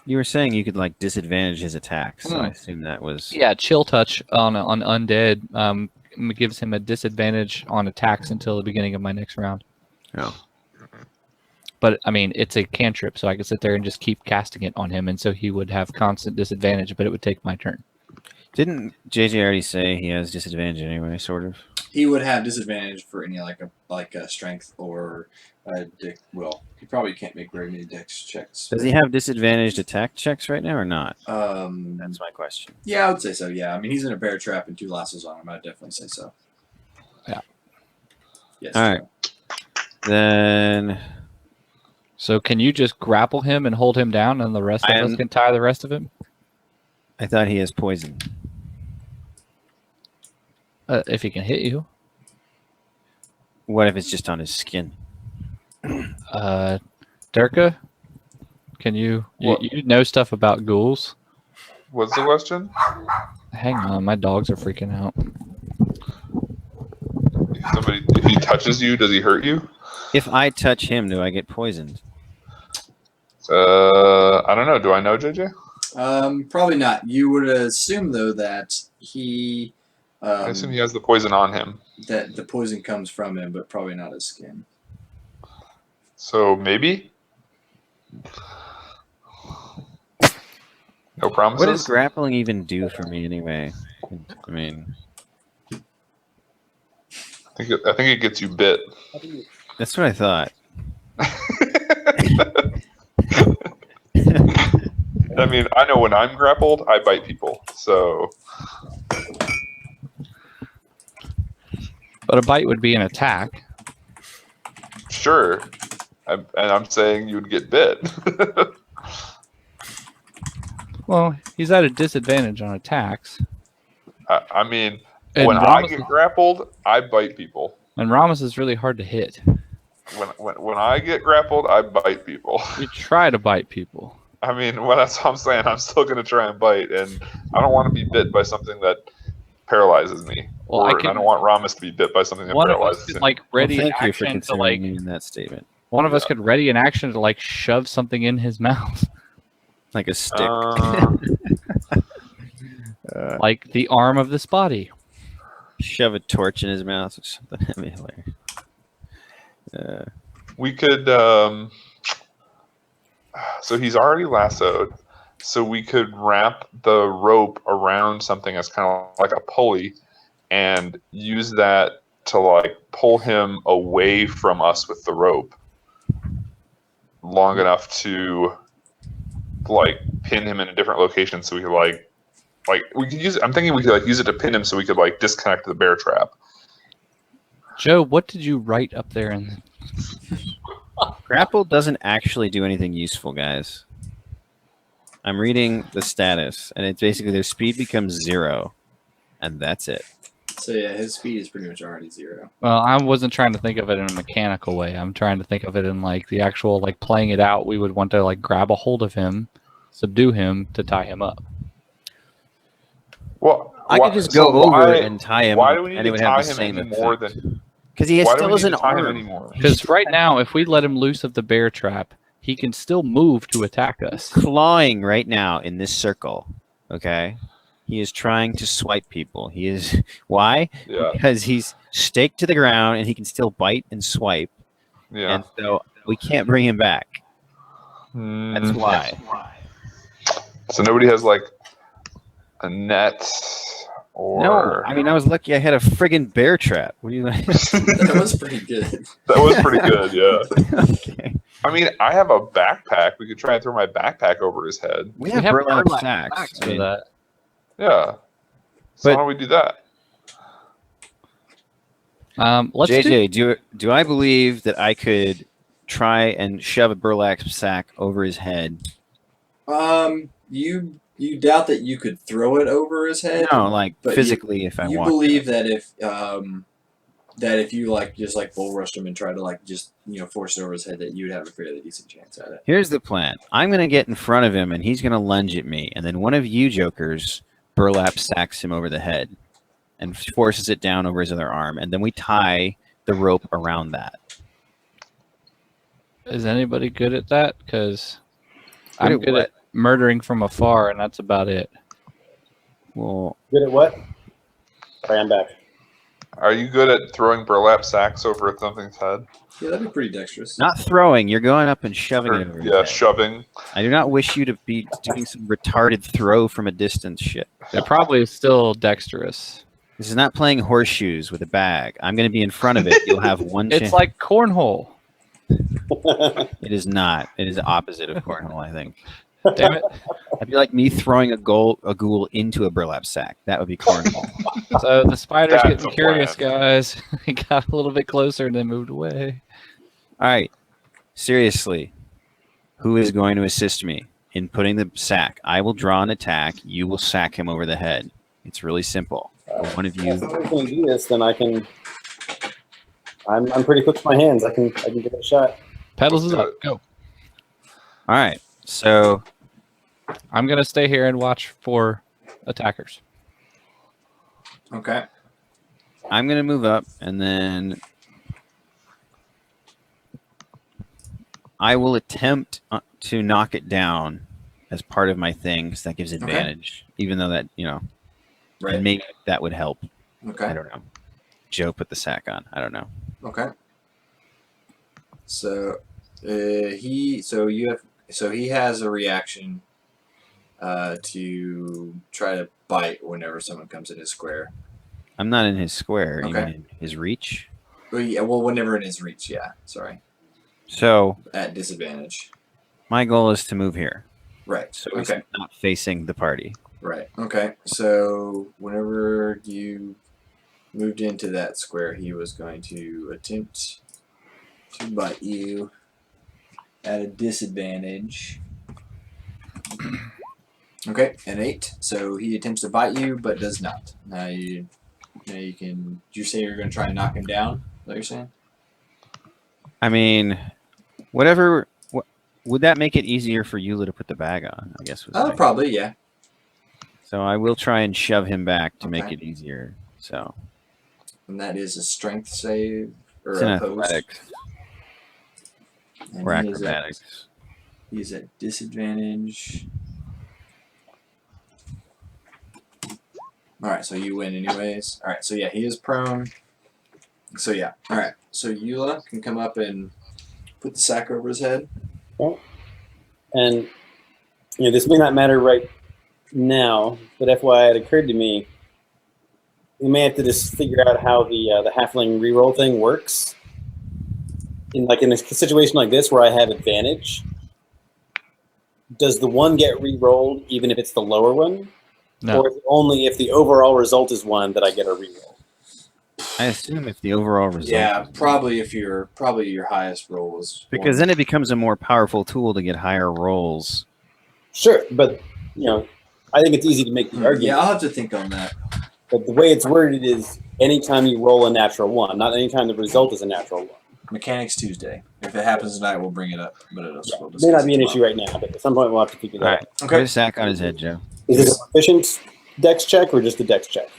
A: you were saying you could like disadvantage his attacks, so I assume that was.
B: Yeah, chill touch on undead gives him a disadvantage on attacks until the beginning of my next round.
A: Oh.
B: But I mean, it's a cantrip, so I could sit there and just keep casting it on him, and so he would have constant disadvantage, but it would take my turn.
A: Didn't JJ already say he has disadvantage anyway, sort of?
D: He would have disadvantage for any like a strength or a dick. Well, he probably can't make very many dex checks.
A: Does he have disadvantaged attack checks right now or not?
D: That's
A: my question.
D: Yeah, I would say so. Yeah, I mean he's in a bear trap and 2 lassos on him. I'd definitely say so.
B: Yeah.
D: Yes.
A: All right. Then
B: So can you just grapple him and hold him down, and the rest of us can tie the rest of him?
A: I thought he has poison.
B: If he can hit you.
A: What if it's just on his skin?
B: Durka, can you know stuff about ghouls?
C: What's the question?
B: Hang on, my dogs are freaking out.
C: If he touches you, does he hurt you?
A: If I touch him, do I get poisoned?
C: I don't know. Do I know, JJ?
D: Probably not. You would assume though that he.
C: I assume he has the poison on him.
D: That the poison comes from him, but probably not his skin.
C: So maybe? No promises?
A: What does grappling even do for me anyway? I mean,
C: I think it gets you bit.
A: that's what I thought.
C: I mean, I know when I'm grappled, I bite people. So
B: But a bite would be an attack.
C: sure. And I'm saying you would get bit.
B: Well, he's at a disadvantage on attacks.
C: I mean,
B: And
C: when
B: Ramos,
C: I get grappled, I bite people.
B: and Ramos is really hard to hit.
C: When I get grappled, I bite people.
B: You try to bite people.
C: I mean, well, that's what I'm saying. I'm still going to try and bite, and I don't want to be bit by something that paralyzes me.
B: Well,
C: Or,
B: I
C: and
B: can-
C: I don't want Ramos to be bit by something that
B: One of us
C: paralyzes
B: could
C: him.
B: like ready
A: Well,
B: an
A: thank you for
B: action to
A: considering
B: like
A: me in that statement.
B: one of us could ready an action to like shove something in his mouth,
A: Like a stick.
B: like the arm of this body.
A: Shove a torch in his mouth or something. That'd be hilarious.
C: We could. So he's already lassoed. So we could wrap the rope around something as kind of like a pulley, and use that to like pull him away from us with the rope, long enough to like pin him in a different location. So we could like we could use. I'm thinking we could like use it to pin him, so we could like disconnect the bear trap.
B: Joe, what did you write up there? In
A: Grapple doesn't actually do anything useful, guys. I'm reading the status, and it's basically their speed becomes 0, and that's it.
D: So yeah, his speed is pretty much already 0.
B: Well, I wasn't trying to think of it in a mechanical way. I'm trying to think of it in like the actual like playing it out. We would want to like grab a hold of him, subdue him to tie him up.
C: Well,
A: I could just go over and tie him,
C: Why do we need
A: and it
C: to
A: would
C: tie
A: have the
C: him
A: same
C: any more
A: effect.
C: than?
A: Because he
C: Why do
A: still
C: we
A: has
C: need
A: an
C: to tie him
A: arm.
C: anymore?
B: Because right now, if we let him loose of the bear trap, he can still move to attack us.
A: Clawing right now in this circle. Okay, he is trying to swipe people. He is why?
C: Yeah,
A: Because he's staked to the ground and he can still bite and swipe.
C: yeah.
A: And so We can't bring him back. That's why.
C: So nobody has like a net or.
A: No, I mean I was lucky I had a friggin' bear trap. What do you like?
D: That was pretty good.
C: That was pretty good, yeah.
A: Okay.
C: I mean, I have a backpack. We could try and throw my backpack over his head.
A: We have burlap sacks. I
B: for
A: mean,
B: that.
C: Yeah. So why don't we do that?
B: Let's
A: JJ, do I believe that I could try and shove a burlap sack over his head?
D: You doubt that you could throw it over his head?
A: No, like
D: but
A: physically, if I
D: you
A: want.
D: believe that if you like just like bull rushed him and try to like just force it over his head, that you'd have a fairly decent chance at it.
A: Here's the plan. I'm gonna get in front of him, and he's gonna lunge at me, and then one of you jokers burlap sacks him over the head and forces it down over his other arm, and then we tie the rope around that.
B: Is anybody good at that? Because
A: Good
B: I'm
A: at
B: good
A: what?
B: at murdering from afar, and that's about it.
A: Well,
E: Good at what? Sorry, I'm back.
C: Are you good at throwing burlap sacks over something's head?
D: Yeah, that'd be pretty dexterous.
A: not throwing. You're going up and shoving it over his
C: Yeah,
A: head.
C: shoving.
A: I do not wish you to be doing some retarded throw from a distance shit.
B: It probably is still dexterous.
A: This is not playing horseshoes with a bag. I'm going to be in front of it. You'll have one chance.
B: It's like cornhole.
A: It is not. It is the opposite of cornhole, I think.
B: Damn it.
A: That'd be like me throwing a ghoul into a burlap sack. That would be cornhole.
B: So the spider's
C: That's
B: getting
C: a
B: curious,
C: plan.
B: guys. He got a little bit closer and then moved away.
A: All right. Seriously. Who is going to assist me in putting the sack? I will draw an attack. You will sack him over the head. It's really simple. One of
E: If
A: you.
E: I'm going to do this, then I can. I'm pretty quick with my hands. I can give it a shot.
B: Pedals is up. Go.
A: All right. So
B: I'm going to stay here and watch for attackers.
D: Okay.
A: I'm going to move up, and then I will attempt to knock it down as part of my thing, because that gives advantage, even though that,
D: Right.
A: and maybe that would help.
D: Okay.
A: I don't know. Joe put the sack on. I don't know.
D: Okay. So he has a reaction to try to bite whenever someone comes in his square.
A: I'm not in his square. You
D: Okay.
A: mean in his reach?
D: Well, yeah, whenever in his reach, yeah. Sorry.
A: So
D: At disadvantage.
A: my goal is to move here.
D: Right.
A: So he's
D: Okay.
A: not facing the party.
D: Right. Okay. So whenever you moved into that square, he was going to attempt to bite you at a disadvantage. Okay, an 8. So he attempts to bite you, but does not. Now you can. You say you're going to try and knock him down? Is that what you're saying?
A: I mean, whatever. Would that make it easier for Eula to put the bag on? I guess. Was
D: Oh,
A: my-
D: probably, yeah.
A: So I will try and shove him back to make
D: Okay.
A: it easier. So
D: And that is a strength save or
A: it's an
D: opposed.
A: athletics
D: And
A: or
D: he is at-
A: acrobatics.
D: He's at disadvantage. Alright, so you win anyways. Alright, so yeah, he is prone. So yeah. Alright, so Eula can come up and put the sack over his head.
E: And this may not matter right now, but FYI, it occurred to me we may have to just figure out how the halfling reroll thing works. In a situation like this where I have advantage, does the one get re-rolled even if it's the lower one?
B: No.
E: Or is it only if the overall result is one that I get a reroll?
A: I assume if the overall result.
D: Yeah,
A: is-
D: probably if your highest roll was
A: Because
D: one.
A: then it becomes a more powerful tool to get higher rolls.
E: Sure, but I think it's easy to make the argument.
D: Yeah, I'll have to think on that.
E: But the way it's worded is anytime you roll a natural one, not anytime the result is a natural one.
D: Mechanics Tuesday. If it happens tonight, we'll bring it up. But we'll
E: May
D: discuss
E: not be
D: it
E: an issue
D: tomorrow.
E: right now, but at some point we'll have to figure that
A: All
E: out.
A: right. Put
D: Okay.
A: a sack on his head, Joe.
E: Is this a proficient dex check or just a dex check?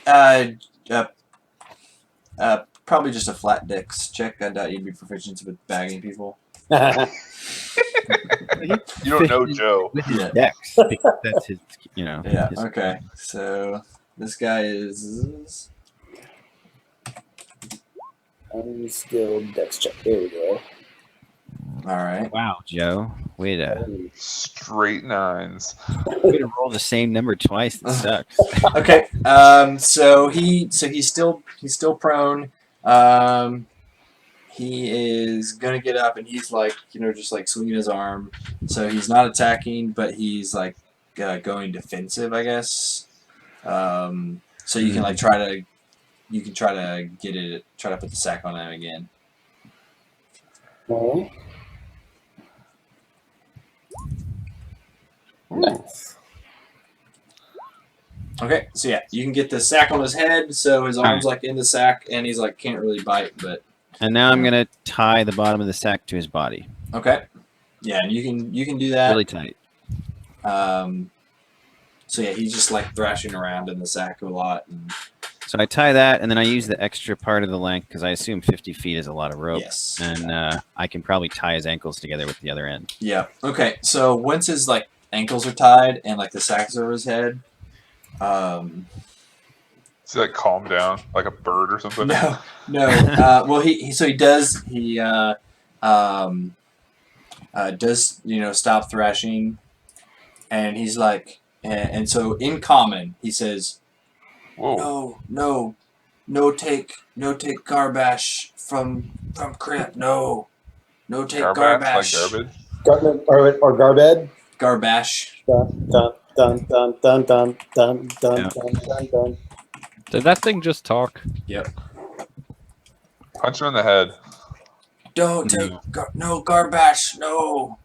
D: Probably just a flat dex check. I doubt you'd be proficient with bagging people.
C: You don't know Joe.
A: With his
D: Yeah.
A: dex. Because that's his,
D: Yeah.
A: his-
D: Okay. So this guy is.
E: Unskilled dex check. There we go.
D: All right.
A: Wow, Joe. Way to
C: Straight 9s.
A: roll the same number twice. It sucks.
D: Okay. So he's still prone. He is gonna get up, and he's like, just like swinging his arm. So he's not attacking, but he's like going defensive, I guess. So you can like try to try to put the sack on him again.
E: Okay. Nice.
D: Okay, so yeah, you can get the sack on his head, so his arm's like in the sack, and he's like can't really bite, but.
A: And now I'm gonna tie the bottom of the sack to his body.
D: Okay. Yeah, and you can do that.
A: Really tight.
D: So yeah, he's just like thrashing around in the sack a lot. And...
A: So I tie that, and then I use the extra part of the length because I assume 50 feet is a lot of rope.
D: Yes.
A: And I can probably tie his ankles together with the other end.
D: Yeah. Okay. So once his like ankles are tied and like the sack's over his head,
C: Does he like calm down like a bird or something?
D: No. Well, he does stop thrashing, and he's like, and so in common he says,
C: Whoa.
D: no take garbash from Crip, no take garbash.
C: Like garbage?
E: Or garbed.
D: Garbash.
E: Dun dun dun dun dun dun dun dun dun dun.
B: Did that thing just talk?
D: Yep.
C: Punch him in the head.
D: Don't take no garbash, no.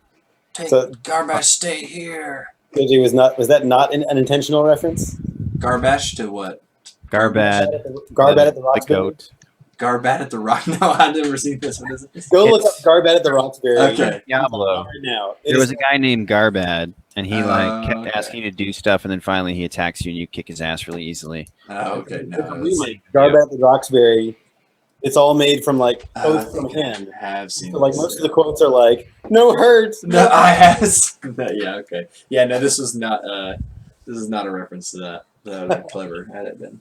D: Take
E: So-
D: garbash, stay here.
E: Was that not an unintentional reference?
D: Garbash to what?
A: Garbad.
E: Garbad at the
A: The
E: Roxbury.
A: goat.
D: Garbat at the Rock. No, I've never seen this. What is it?
E: Go look up Garbad at the Roxbury.
D: Okay.
A: Diablo.
E: Right now.
A: There was a guy named Garbad, and he kept
D: okay.
A: asking you to do stuff, and then finally he attacks you, and you kick his ass really easily.
D: Oh, okay. No.
E: Garbad at the Roxbury. It's all made from like oaths from him.
D: I have seen.
E: So, like
D: this.
E: most of the quotes are like, "No hurt."
D: No, I have seen that. Yeah. Okay. Yeah. No, this was not. This is not a reference to that. That would have been clever had it been.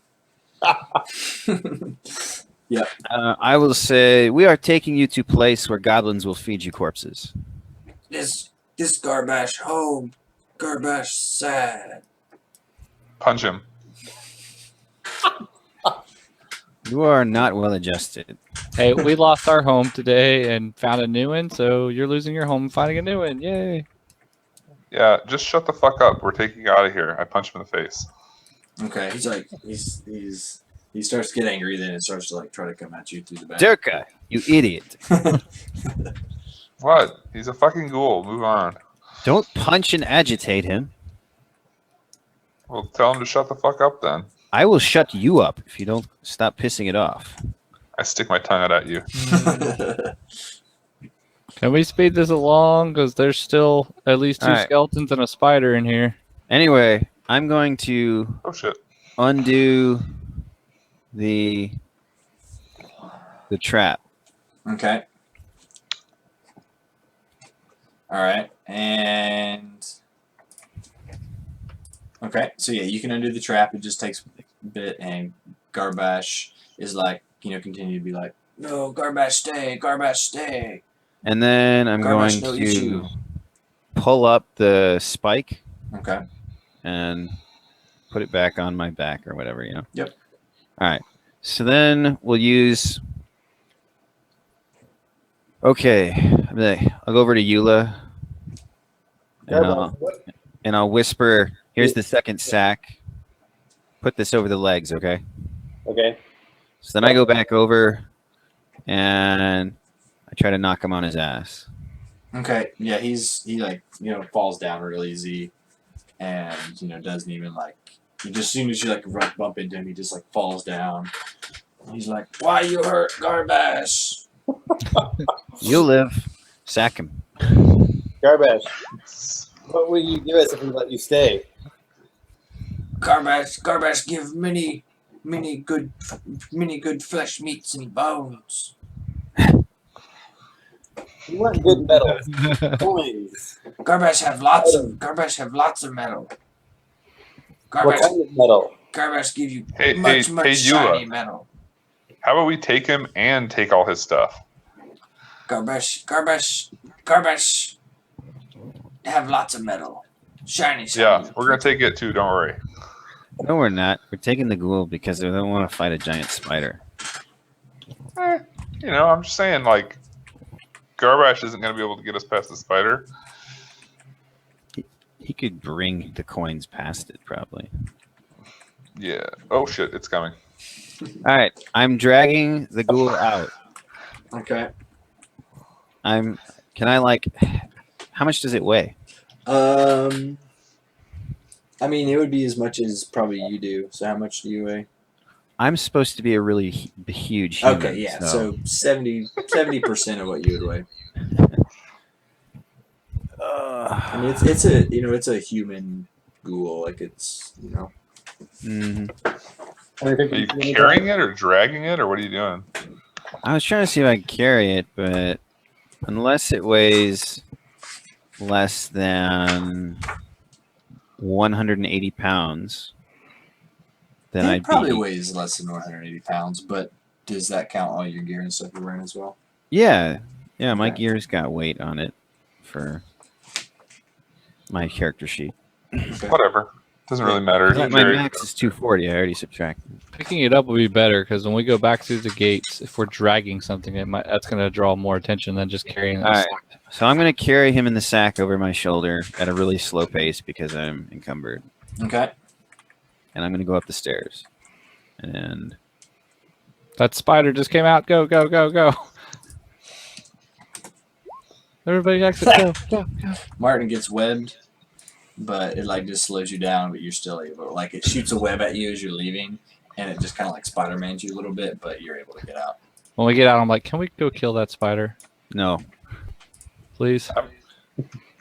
A: I will say, we are taking you to a place where goblins will feed you corpses.
D: This garbash home, garbash sad.
C: Punch him.
A: You are not well adjusted.
B: Hey, we lost our home today and found a new one, so you're losing your home and finding a new one. Yay.
C: Yeah, just shut the fuck up. We're taking you out of here. I punch him in the face.
D: Okay, he's like he starts to get angry, then it starts to like try to come at you through the back.
A: Durka, you idiot.
C: What? He's a fucking ghoul. Move on.
A: Don't punch and agitate him.
C: Well, tell him to shut the fuck up then.
A: I will shut you up if you don't stop pissing it off.
C: I stick my tongue out at you.
B: Can we speed this along? Because there's still at least two
A: All right.
B: skeletons and a spider in here.
A: Anyway, I'm going to
C: Oh shit.
A: undo the trap.
D: Okay. All right, and okay, so yeah, you can undo the trap. It just takes a bit, and Garbash is like, continue to be like, no, Garbash stay.
A: And then I'm
D: Garbash,
A: going
D: no
A: to
D: issue.
A: pull up the spike
D: Okay.
A: and put it back on my back or whatever,
D: Yep.
A: All right. So then we'll use. Okay, I'll go over to Eula, and I'll whisper, "Here's the second sack. Put this over the legs, okay?"
E: Okay.
A: So then I go back over, and I try to knock him on his ass.
D: Okay. Yeah, he like falls down real easy, and doesn't even like. Just as soon as you like bump into him, he just like falls down. He's like, "Why you hurt, Garbash?"
A: You'll live. Sack him.
E: Garbash, what will you give us if we let you stay?
D: Garbash give many good flesh meats and bones.
E: You want good metal. Coins.
D: Garbash have lots of metal.
E: What kind of metal?
D: Garbash give you
C: Hey,
D: much
C: Eula.
D: shiny metal.
C: How about we take him and take all his stuff?
D: Garbage. Have lots of metal. Shiny.
C: Yeah, we're gonna take it too. Don't worry.
A: No, we're not. We're taking the ghoul because we don't want to fight a giant spider.
C: I'm just saying, like, Garbash isn't gonna be able to get us past the spider.
A: He could bring the coins past it, probably.
C: Yeah. Oh shit, it's coming.
A: All right, I'm dragging the ghoul out.
D: Okay.
A: Can I like? How much does it weigh?
D: I mean, it would be as much as probably you do. So how much do you weigh?
A: I'm supposed to be a really huge human.
D: Okay, yeah. So 70% of what you would weigh. I mean, it's a human ghoul. Like it's
A: Mhm.
C: Are you carrying it or dragging it, or what are you doing?
A: I was trying to see if I can carry it, but unless it weighs less than 180 pounds, then
D: it
A: I'd
D: probably
A: be...
D: weighs less than 180 pounds. But does that count all your gear and stuff you're wearing as well?
A: Yeah, my
D: Okay.
A: gear's got weight on it for my character sheet.
D: Okay.
C: Whatever. Doesn't really matter.
A: My max is 240. I already subtracted.
B: Picking it up would be better because when we go back through the gates, if we're dragging something, that's going to draw more attention than just carrying it.
A: All right. So I'm going to carry him in the sack over my shoulder at a really slow pace because I'm encumbered.
D: Okay.
A: And I'm going to go up the stairs. And
B: That spider just came out. Go, go, go, go. Everybody exit. Go.
D: Martin gets webbed, but it like just slows you down, but you're still able. Like it shoots a web at you as you're leaving, and it just kind of like Spider-Mans you a little bit, but you're able to get out.
B: When we get out, I'm like, can we go kill that spider,
A: no,
B: please?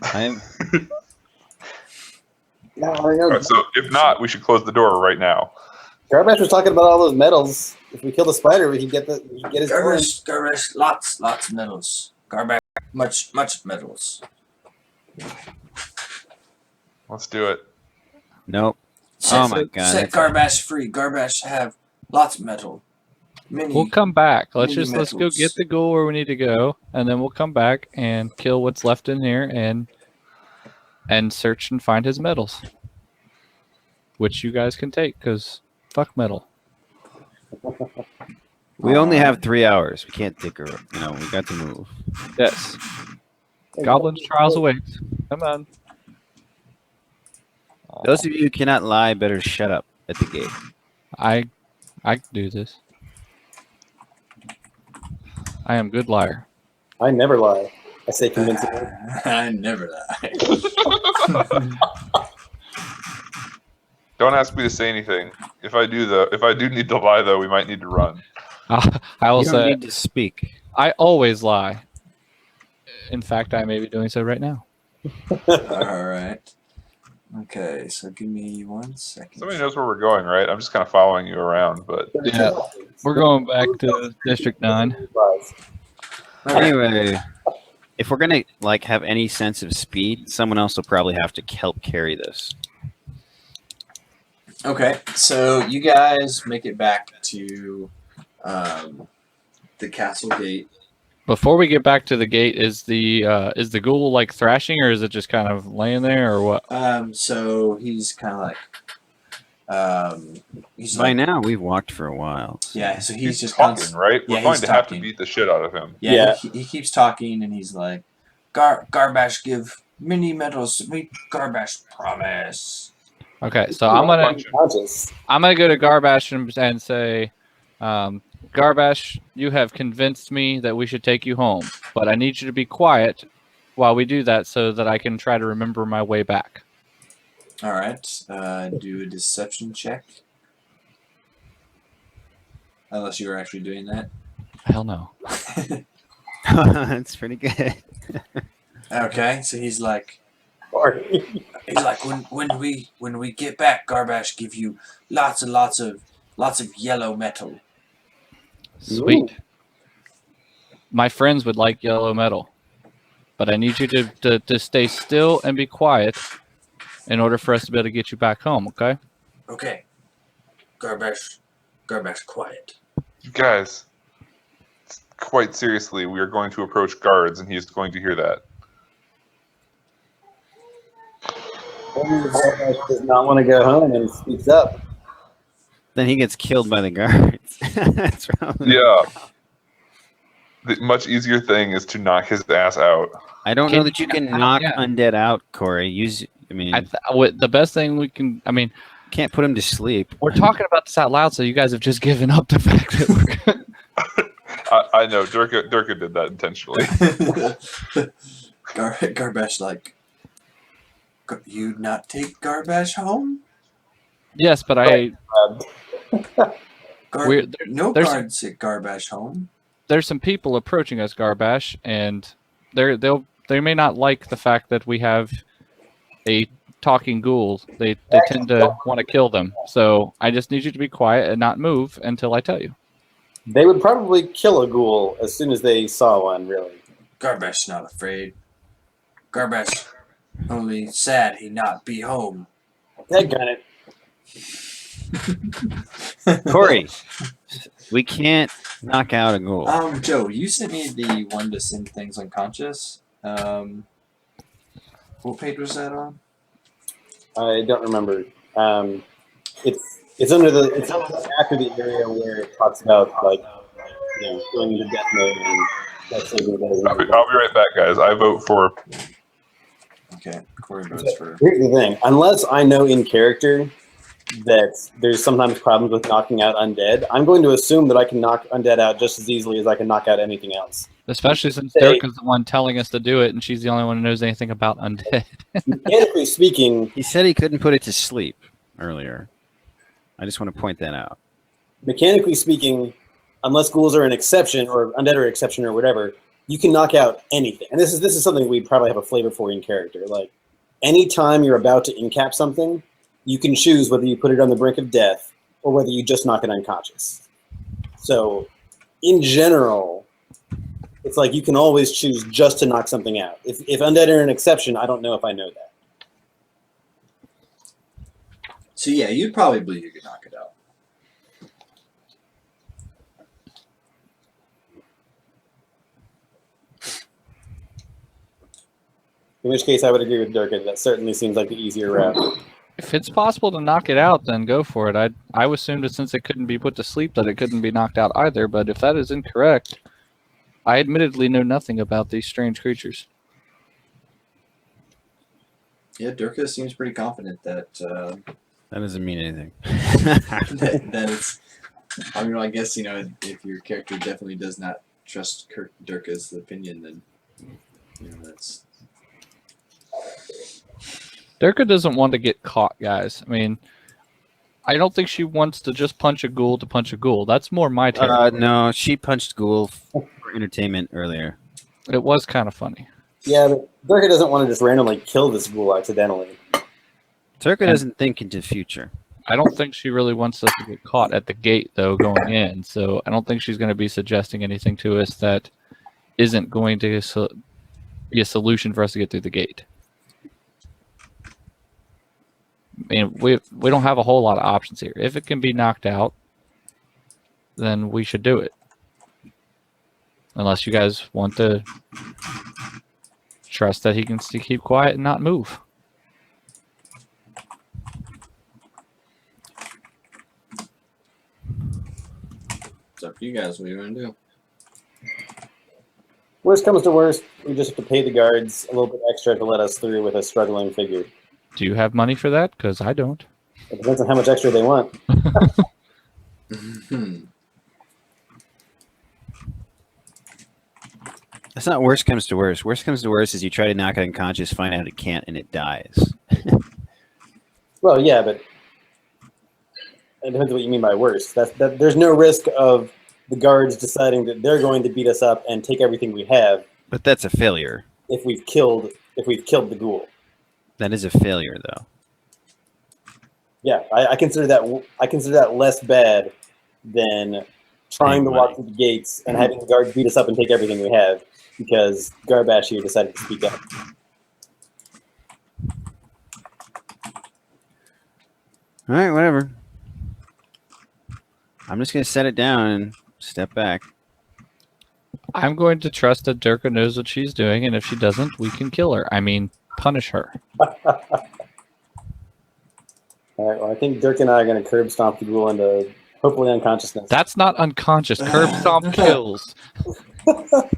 A: I'm...
C: Alright, so if not, we should close the door right now.
E: Garbash was talking about all those metals. If we kill the spider, we can get his coin.
D: Garbage, lots of metals. Garbage, much metals.
C: Let's do it.
A: Nope. Oh my god.
D: Set Garbash free. Garbash have lots of metal.
B: We'll come back. Let's go
D: metals.
B: get the ghoul where we need to go, and then we'll come back and kill what's left in here and search and find his medals, which you guys can take because fuck metal.
A: We only have 3 hours. We can't take her. We got to move.
B: Yes. Goblin's trials awaits. Come on.
A: Those of you who cannot lie better shut up at the gate.
B: I can do this. I am a good liar.
E: I never lie. I say convincingly.
D: I never lie.
C: Don't ask me to say anything. If I do need to lie, though, we might need to run.
B: I will
A: You don't
B: say
A: need to speak.
B: I always lie. In fact, I may be doing so right now.
D: All right. Okay, so give me 1 second.
C: Somebody knows where we're going, right? I'm just kind of following you around, but
B: Yeah. We're going back to District 9.
A: Anyway, if we're gonna have any sense of speed, someone else will probably have to help carry this.
D: Okay, so you guys make it back to the castle gate.
B: Before we get back to the gate, is the ghoul thrashing, or is it just kind of laying there, or what?
D: So he's kind of he's
A: By now, we've walked for a while.
D: Yeah, so he's just
C: talking, right?
D: Yeah,
C: We're going
D: he's
C: to have to
D: talking.
C: beat the shit out of him.
D: Yeah. He keeps talking, and he's like, Garbash give mini medals. We Garbash promise.
B: Okay, so I'm gonna go to Garbash and say, Garbash, you have convinced me that we should take you home, but I need you to be quiet while we do that so that I can try to remember my way back.
D: All right, do a deception check. Unless you were actually doing that.
B: Hell no.
A: That's pretty good.
D: Okay, so he's like, when we get back, Garbash give you lots of yellow metal.
B: Sweet. My friends would like yellow metal, but I need you to stay still and be quiet in order for us to be able to get you back home, okay?
D: Okay. Garbash quiet.
C: You guys, quite seriously, we are going to approach guards, and he is going to hear that.
E: Garbash does not want to go home and speaks up.
A: Then he gets killed by the guards. That's probably
C: Yeah. The much easier thing is to knock his ass out.
A: I don't know that you can knock
B: yeah.
A: undead out, Corey.
B: The best thing we can. I mean,
A: can't put him to sleep.
B: we're talking about this out loud, so you guys have just given up the fact that we're.
C: I know Durka did that intentionally.
D: Garbash like, you not take Garbash home?
B: Yes, but
D: No
B: there's-
D: guards take Garbash home.
B: there's some people approaching us, Garbash, and they may not like the fact that we have a talking ghoul. They tend to want to kill them. So I just need you to be quiet and not move until I tell you.
E: They would probably kill a ghoul as soon as they saw one, really.
D: Garbash not afraid. Garbash only sad he not be home.
E: That it.
A: Corey, we can't knock out a ghoul.
D: Joe, you sent me the one to send things unconscious. What page was that on?
E: I don't remember. It's under it's after the area where it talks about like going into death mode and that's
C: I'll be right back, guys. I vote for.
D: Okay, Corey votes for.
E: Here's the thing: unless I know in character that there's sometimes problems with knocking out undead, I'm going to assume that I can knock undead out just as easily as I can knock out anything else.
B: Especially since Dirk is the one telling us to do it, and she's the only one who knows anything about undead.
E: Mechanically speaking,
A: He said he couldn't put it to sleep earlier. I just want to point that out.
E: mechanically speaking, unless ghouls are an exception or undead are an exception or whatever, you can knock out anything. And this is something we probably have a flavor for in character. Like anytime you're about to incap something, you can choose whether you put it on the brink of death or whether you just knock it unconscious. So, in general, it's like you can always choose just to knock something out. If undead are an exception, I don't know if I know that.
D: So yeah, you'd probably believe you could knock it out.
E: In which case, I would agree with Durkin. That certainly seems like the easier route.
B: If it's possible to knock it out, then go for it. I assumed that since it couldn't be put to sleep that it couldn't be knocked out either, but if that is incorrect, I admittedly know nothing about these strange creatures.
D: Yeah, Durka seems pretty confident that
A: That doesn't mean anything.
D: that it's. I mean, I guess if your character definitely does not trust Durka's opinion, then that's.
B: Durka doesn't want to get caught, guys. I mean, I don't think she wants to just punch a ghoul to punch a ghoul. That's more my territory.
A: No, she punched ghoul for entertainment earlier.
B: It was kind of funny.
E: Yeah, but Durka doesn't want to just randomly kill this ghoul accidentally.
A: Turka doesn't think into future.
B: I don't think she really wants us to get caught at the gate, though, going in. So I don't think she's going to be suggesting anything to us that isn't going to be a solution for us to get through the gate. I mean, we don't have a whole lot of options here. If it can be knocked out, then we should do it. Unless you guys want to trust that he can keep quiet and not move.
D: It's up to you guys. What do you want to do?
E: Worst comes to worst, we just have to pay the guards a little bit extra to let us through with a struggling figure.
B: Do you have money for that? Because I don't.
E: It depends on how much extra they want.
A: That's not worst comes to worst. Worst comes to worst is you try to knock it unconscious, find out it can't, and it dies.
E: Well, yeah, but it depends on what you mean by worst. There's no risk of the guards deciding that they're going to beat us up and take everything we have
A: But that's a failure.
E: if we've killed the ghoul.
A: That is a failure, though.
E: Yeah, I consider that less bad than trying to walk through the gates and having the guards beat us up and take everything we have because Garbash here decided to speak up.
A: All right, whatever. I'm just going to set it down and step back.
B: I'm going to trust that Durka knows what she's doing, and if she doesn't, we can kill her. I mean, punish her.
E: All right. Well, I think Dirk and I are going to curb stomp the ghoul into hopefully unconsciousness.
B: That's not unconscious. Curb stomp kills.
E: All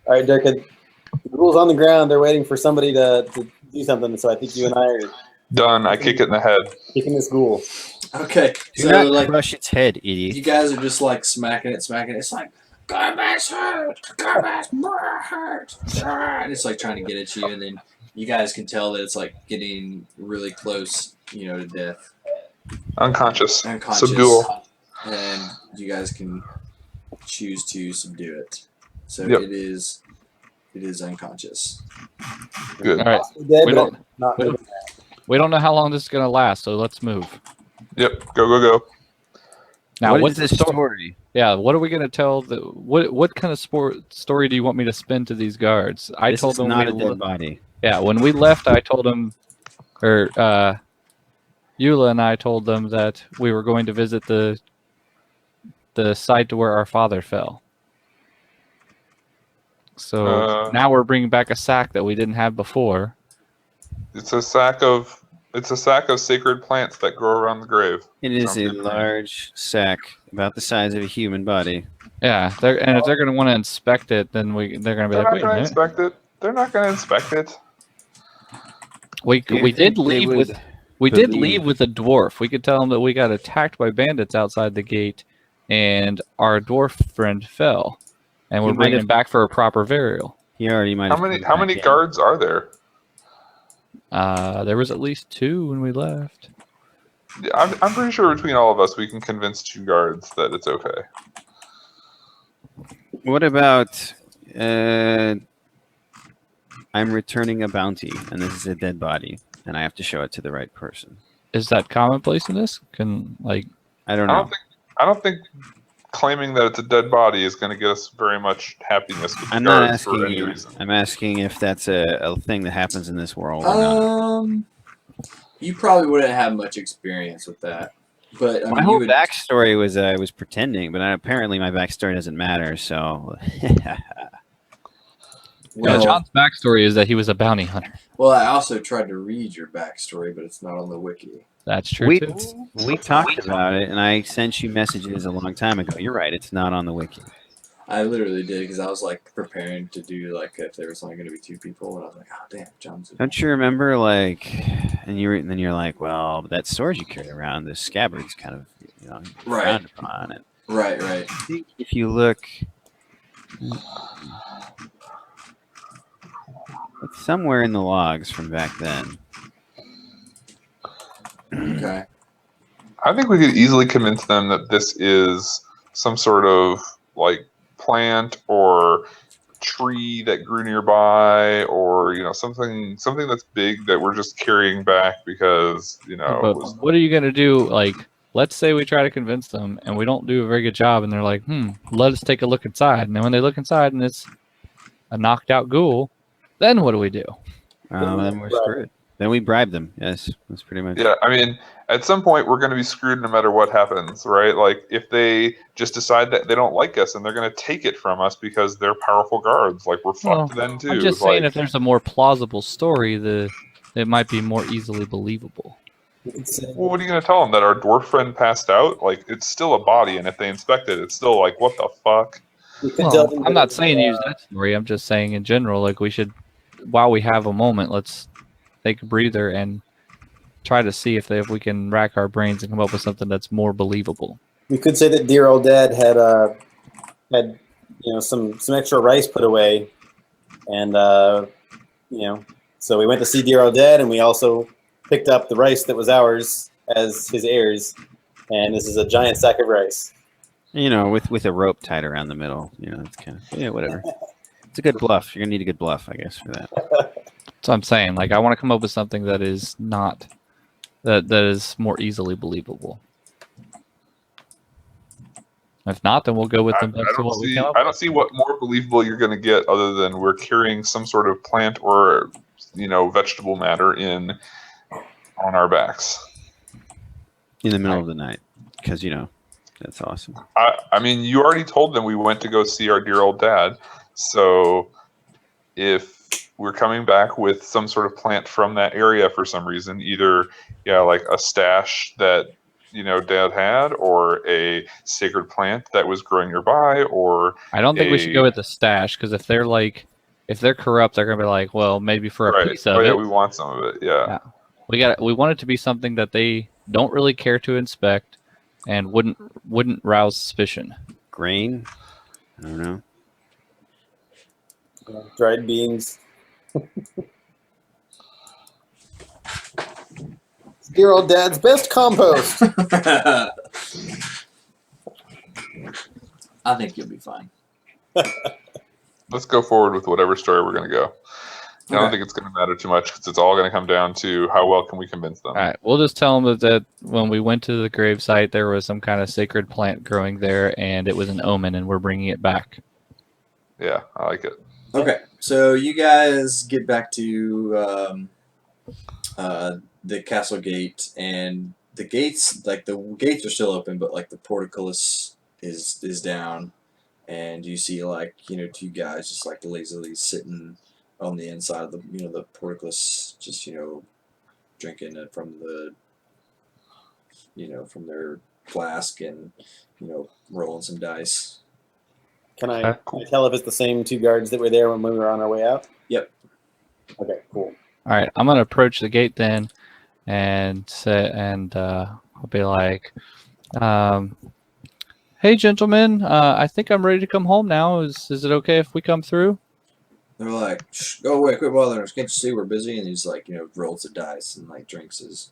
E: right, Dirk. The ghoul's on the ground. They're waiting for somebody to do something. So I think you and I are
C: Done. I kick it in the head.
E: kicking this ghoul.
D: Okay,
A: Do
D: so
A: not
D: like
A: crush its head, idiot.
D: you guys are just like smacking it. It's like garbage hurt, garbage hurt, and it's like trying to get at you, and then you guys can tell that it's like getting really close, to death.
C: Unconscious.
D: Unconscious.
C: Subdual.
D: And you guys can choose to subdue it. So
C: Yep.
D: it is unconscious.
C: Good.
B: All right.
E: Dead,
B: We
E: but
B: don't-
E: not
B: we
E: moving.
B: We don't know how long this is going to last, so let's move.
C: Yep. Go.
B: Now,
A: what
B: what's
A: is
B: the
A: this
B: story?
A: story?
B: Yeah, what are we going to tell? What kind of story do you want me to spin to these guards? I
A: This
B: told
A: is
B: them
A: not
B: we
A: a dead body.
B: Yeah, when we left, I told them, or Eula and I told them that we were going to visit the site where our father fell. So now we're bringing back a sack that we didn't have before.
C: It's a sack of sacred plants that grow around the grave.
A: It is
C: Sounds
A: a
C: good to me.
A: large sack about the size of a human body.
B: Yeah, and if they're going to want to inspect it, then they're going to be
C: They're
B: like,
C: not
B: wait a
C: going to
B: minute.
C: inspect it. They're not going to inspect it.
B: We
A: Do you
B: did
A: think they
B: leave
A: would
B: with we did
A: believe-
B: leave with a dwarf. We could tell them that we got attacked by bandits outside the gate, and our dwarf friend fell, and
A: He
B: we're
A: might
B: bringing
A: have-
B: him back for a proper burial.
A: He already might
C: How
A: have
C: many
A: come
C: how
A: back
C: many
A: in.
C: guards are there?
B: There was at least 2 when we left.
C: Yeah, I'm pretty sure between all of us we can convince 2 guards that it's okay.
A: What about I'm returning a bounty, and this is a dead body, and I have to show it to the right person.
B: Is that commonplace in this?
A: I don't
C: I
A: know.
C: don't think claiming that it's a dead body is going to get us very much happiness with the
A: I'm not
C: guards for
A: asking
C: any
A: you.
C: reason.
A: I'm asking if that's a thing that happens in this world or not.
D: You probably wouldn't have much experience with that, but I
A: My
D: mean,
A: whole
D: you would.
A: backstory was I was pretending, but apparently my backstory doesn't matter. So
D: Well,
B: John's backstory is that he was a bounty hunter.
D: well, I also tried to read your backstory, but it's not on the wiki.
B: That's true
A: we
B: too.
A: we talked about it, and I sent you messages a long time ago. You're right; it's not on the wiki.
D: I literally did because I was like preparing to do like if there was only going to be 2 people, and I was like, oh damn, John's.
A: Don't you remember, and then you're like, well, that sword you carry around, the scabbard's kind of,
D: Right.
A: frowned upon it.
D: Right.
A: I think if you look, it's somewhere in the logs from back then.
D: Okay.
C: I think we could easily convince them that this is some sort of like plant or tree that grew nearby, or something that's big that we're just carrying back because
B: But what are you gonna do? Like, let's say we try to convince them and we don't do a very good job, and they're like, let us take a look inside. And then when they look inside and it's a knocked out ghoul, then what do we do?
A: Then we're screwed. Then we bribe them. Yes, that's pretty much.
C: Yeah, I mean, at some point we're going to be screwed no matter what happens, right? Like if they just decide that they don't like us and they're going to take it from us because they're powerful guards, like we're fucked then too.
B: I'm just
C: Like,
B: saying, if there's a more plausible story, it might be more easily believable.
C: well, what are you going to tell them? That our dwarf friend passed out? Like, it's still a body, and if they inspect it, it's still like, what the fuck?
B: Well, I'm not saying use that story. I'm just saying in general, like we should, while we have a moment, let's take a breather and try to see if we can rack our brains and come up with something that's more believable.
E: We could say that dear old dad had some extra rice put away, and so we went to see dear old dad, and we also picked up the rice that was ours as his heirs, and this is a giant sack of rice.
A: With a rope tied around the middle. It's kind of whatever. It's a good bluff. You're gonna need a good bluff, I guess, for that.
B: So I'm saying, like, I want to come up with something that is not that is more easily believable. If not, then we'll go with
C: I
B: the best of what we come up
C: I don't see what more believable you're going to get other than we're carrying some sort of plant or vegetable matter on our backs.
A: In the middle of the night, because That's awesome.
C: I mean, you already told them we went to go see our dear old dad. So if we're coming back with some sort of plant from that area for some reason, either like a stash that dad had, or a sacred plant that was growing nearby, or
B: I don't think we should go with the stash, because if they're corrupt, they're gonna be like, well, maybe for a
C: right.
B: piece of
C: Oh yeah,
B: it.
C: we want some of it. Yeah.
B: We want it to be something that they don't really care to inspect and wouldn't rouse suspicion.
A: Grain? I don't know.
E: Dried beans. Dear old dad's best compost.
D: I think you'll be fine.
C: Let's go forward with whatever story we're going to go. I don't think it's going to matter too much, because it's all going to come down to how well can we convince them.
B: All right, we'll just tell them that when we went to the gravesite, there was some kind of sacred plant growing there, and it was an omen, and we're bringing it back.
C: Yeah, I like it.
D: Okay, so you guys get back to the castle gate, and the gates are still open, but like the portcullis is down, and you see two guys just like lazily sitting on the inside of the portcullis, just drinking it from from their flask, and rolling some dice.
E: Can I tell if it's the same two guards that were there when we were on our way out?
D: Yep.
E: Okay, cool.
B: All right, I'm gonna approach the gate then, and I'll be like, "Hey, gentlemen, I think I'm ready to come home now. Is it okay if we come through?"
D: They're like, "Shh, go away, quit bothering us. Can't you see we're busy?" And he's like, rolls the dice and drinks his.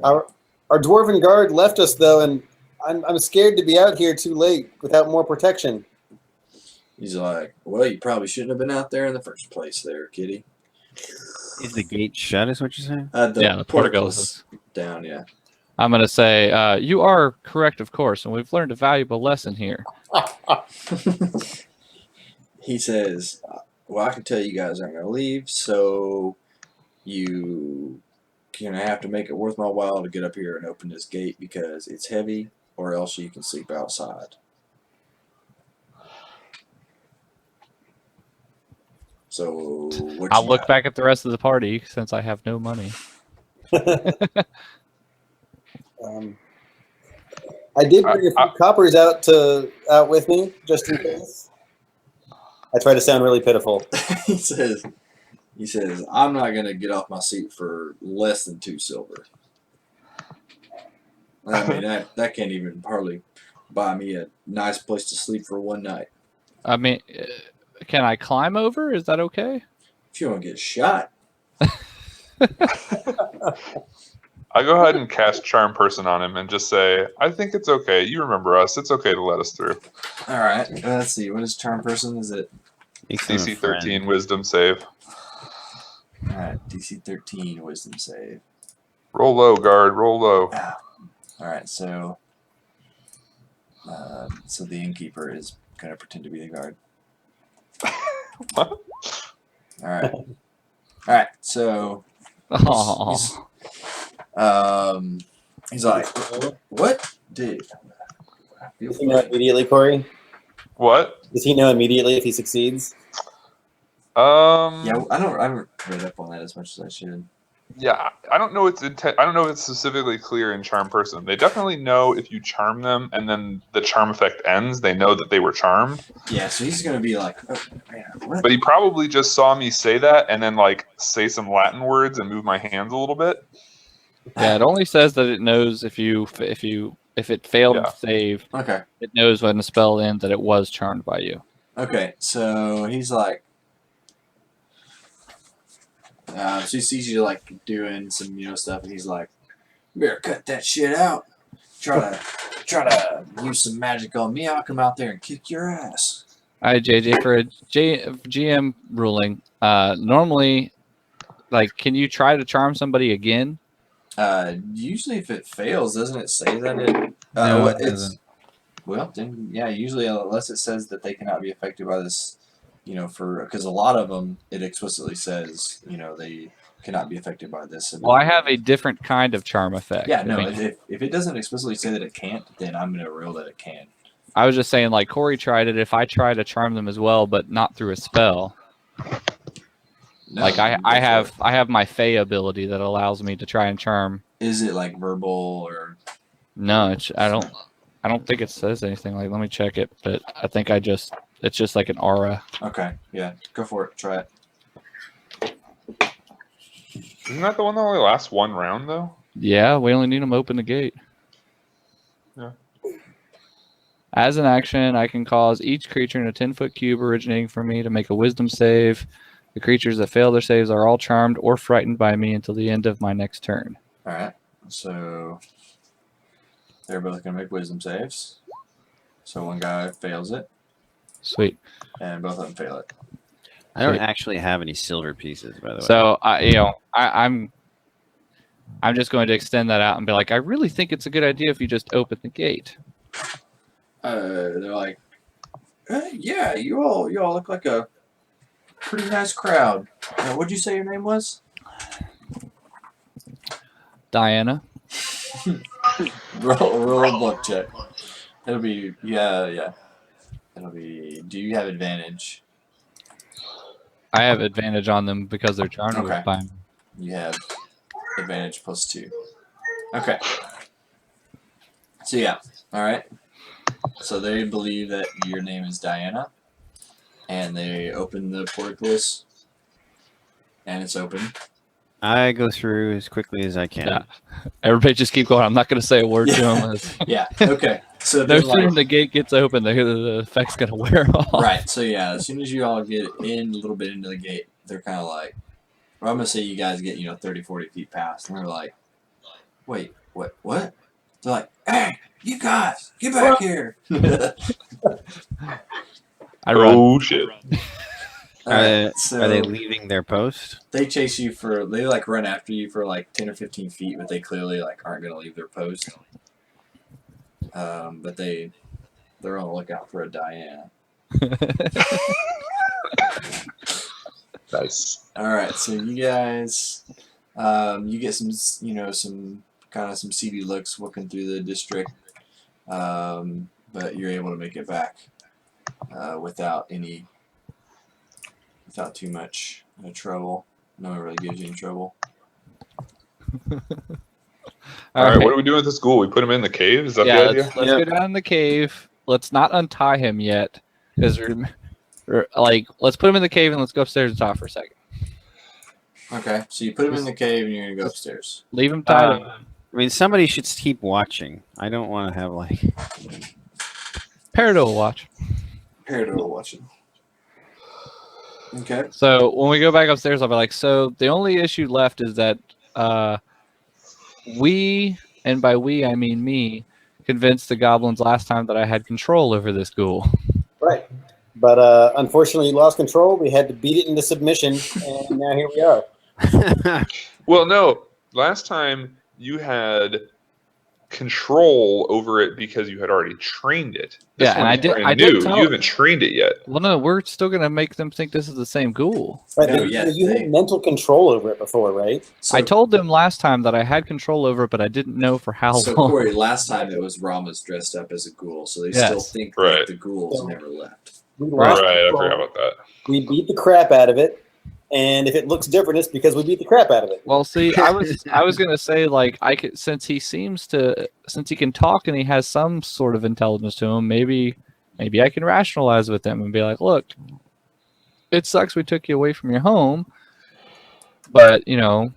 E: Our dwarven guard left us though, and I'm scared to be out here too late without more protection.
D: He's like, "Well, you probably shouldn't have been out there in the first place, there, kitty."
A: Is the gate shut? Is what you're saying?
B: The portcullis
D: down. Yeah.
B: I'm gonna say, you are correct, of course, and we've learned a valuable lesson here.
D: He says, "Well, I can tell you guys aren't going to leave, so you going to have to make it worth my while to get up here and open this gate, because it's heavy, or else you can sleep outside." So
B: I'll look back at the rest of the party since I have no money.
E: I did bring a few coppers out with me, just in case. I try to sound really pitiful.
D: He says, "I'm not going to get off my seat for less than 2 silver. I mean, that can't even hardly buy me a nice place to sleep for one night."
B: I mean, can I climb over? Is that okay?
D: If you don't get shot.
C: I go ahead and cast Charm Person on him and just say, "I think it's okay. You remember us. It's okay to let us through."
D: All right. Let's see. What is Charm Person? Is it
C: DC 13 Wisdom save.
D: All right. DC 13 Wisdom save.
C: Roll low, guard. Roll low.
D: Ah. All right. So the innkeeper is going to pretend to be the guard.
C: What?
D: All right. All right. So he's like, "What, dude?"
E: Does he know immediately, Corey?
C: What?
E: Does he know immediately if he succeeds?
D: Yeah, I haven't read up on that as much as I should.
C: Yeah, I don't know. I don't know if it's specifically clear in Charm Person. They definitely know if you charm them and then the charm effect ends, they know that they were charmed.
D: Yeah, so he's gonna be like, "Oh, man, what?"
C: But he probably just saw me say that and then say some Latin words and move my hands a little bit.
B: Yeah, it only says that it knows if it failed to save.
D: Okay.
B: It knows when the spell ends that it was charmed by you.
D: Okay, so he's like, so he sees you doing some stuff, and he's like, "You better cut that shit out. Try to use some magic on me. I'll come out there and kick your ass."
B: All right, JJ, for a GM ruling, normally, can you try to charm somebody again?
D: Usually if it fails, doesn't it say that it?
A: No, it doesn't.
D: Well, then, yeah, usually unless it says that they cannot be affected by this, because a lot of them it explicitly says, cannot be affected by this.
B: Well, I have a different kind of charm effect.
D: Yeah, no. If it doesn't explicitly say that it can't, then I'm gonna rule that it can.
B: I was just saying, like Corey tried it. If I try to charm them as well, but not through a spell,
D: No,
B: like I have my Fey ability that allows me to try and charm.
D: Is it like verbal or?
B: No, I don't think it says anything. Like, let me check it, but I think it's just like an aura.
D: Okay, yeah, go for it. Try it.
C: Isn't that the one that only lasts one round though?
B: Yeah, we only need them to open the gate.
C: Yeah.
B: As an action, I can cause each creature in a 10-foot cube originating from me to make a wisdom save. The creatures that fail their saves are all charmed or frightened by me until the end of my next turn.
D: All right, so they're both gonna make wisdom saves. So one guy fails it,
B: Sweet.
D: and both of them fail it.
A: I don't actually have any silver pieces, by the way.
B: So I'm just going to extend that out and be like, I really think it's a good idea if you just open the gate.
D: They're like, yeah, you all look like a pretty nice crowd. What'd you say your name was?
B: Diana.
D: roll a bluff check. It'll be yeah. It'll be. Do you have advantage?
B: I have advantage on them because they're charmed
D: Okay.
B: by me.
D: You have advantage +2. Okay. So yeah, all right. So they believe that your name is Diana, and they open the portcullis, and it's open.
A: I go through as quickly as I can.
B: Yeah. Everybody just keep going. I'm not going to say a word to them.
D: Yeah. Okay. So
B: No
D: they're
B: sooner
D: like,
B: the gate gets open, the effect's going to wear off.
D: right. So yeah, as soon as you all get in a little bit into the gate, they're kind of like, well, I'm gonna say you guys get 30, 40 feet past, and they're like, wait, what? They're like, hey, you guys, get back here.
B: I run.
C: Oh shit!
D: Alright, so
A: Are they leaving their post?
D: they chase you they like run after you for like 10 or 15 feet, but they clearly like aren't gonna leave their post. But they're on the lookout for a Diana.
C: Nice.
D: All right, so you guys, you get some some kind of some seedy looks looking through the district, but you're able to make it back without too much trouble. No one really gives you any trouble.
C: All right, what are we doing with this ghoul? We put him in the cave? Is that the idea?
B: Let's go down in the cave. Let's not untie him yet, because let's put him in the cave and let's go upstairs and talk for a second.
D: Okay, so you put him in the cave and you're gonna go upstairs.
B: Leave him tied up.
A: I mean, somebody should keep watching. I don't want to have like
B: Peridot will watch.
D: Peridot will watch him. Okay.
B: So when we go back upstairs, I'll be like, so the only issue left is that we, and by we I mean me, convinced the goblins last time that I had control over this ghoul.
E: Right. But unfortunately, you lost control. We had to beat it into submission, and now here we are.
C: Well, no. Last time you had control over it because you had already trained it. This
B: Yeah, and
C: one's
B: I did.
C: brand
B: I did
C: new.
B: tell
C: You haven't trained it yet.
B: Well, no, we're still gonna make them think this is the same ghoul.
E: Right,
D: No,
E: but
D: yes,
E: you had mental control over it before, right?
D: So,
B: I told them last time that I had control over it, but I didn't know for how
D: So
B: long.
D: Corey, last time it was Rama's dressed up as a ghoul, so they
B: Yes.
D: still think
C: Right.
D: that the ghouls never left.
E: We lost
C: Right, I
E: control.
C: forgot about that.
E: We beat the crap out of it, and if it looks different, it's because we beat the crap out of it.
B: Well, see, I was gonna say like since he can talk and he has some sort of intelligence to him, maybe I can rationalize with him and be like, look, it sucks we took you away from your home, but and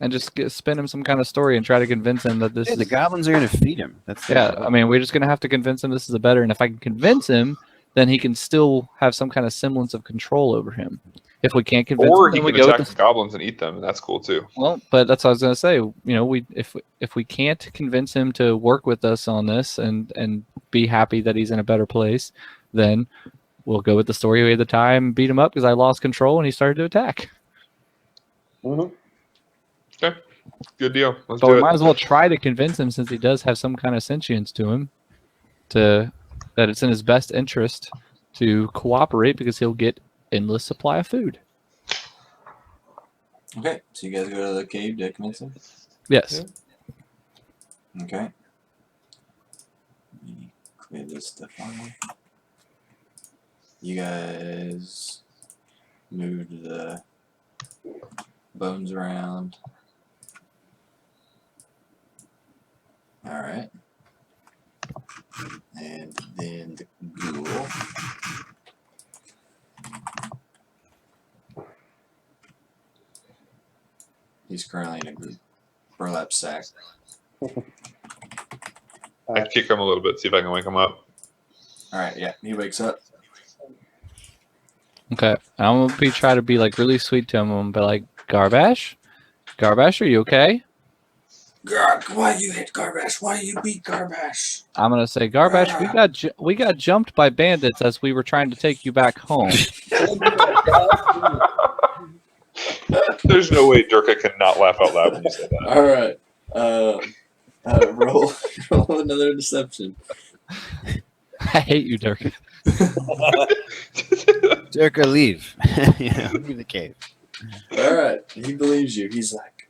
B: just spin him some kind of story and try to convince him that this
A: the
B: is
A: goblins are going to feed him. That's
B: I mean, we're just gonna have to convince him this is a better, and if I can convince him, then he can still have some kind of semblance of control over him. If we can't convince
C: Or
B: him,
C: he
B: then we
C: can
B: go
C: attack
B: with
C: the goblins and eat them, and that's cool too.
B: well, but that's what I was gonna say. If we can't convince him to work with us on this and be happy that he's in a better place, then we'll go with the story we had the time, beat him up because I lost control and he started to attack.
E: Mm-hmm.
C: Okay, good deal. Let's
B: So
C: do
B: we
C: it.
B: might as well try to convince him, since he does have some kind of sentience to him, that it's in his best interest to cooperate because he'll get endless supply of food.
D: Okay, so you guys go to the cave to commence them?
B: Yes.
D: Okay. Let me clear this stuff on. You guys moved the bones around. Alright. And then the ghoul. He's currently in a burlap sack.
C: I kick him a little bit, see if I can wake him up.
D: Alright, yeah, he wakes up.
B: Okay. I'm gonna try to be like really sweet to him and be like, Garbash? Garbash, are you okay?
D: Why you hit Garbash? Why you beat Garbash?
B: I'm gonna say, Garbash, we got jumped by bandits as we were trying to take you back home.
C: There's no way Durka cannot laugh out loud when you say that.
D: Alright. Roll another deception.
B: I hate you, Dirk.
A: Durka, leave. Leave the cave.
D: Alright, he believes you. He's like,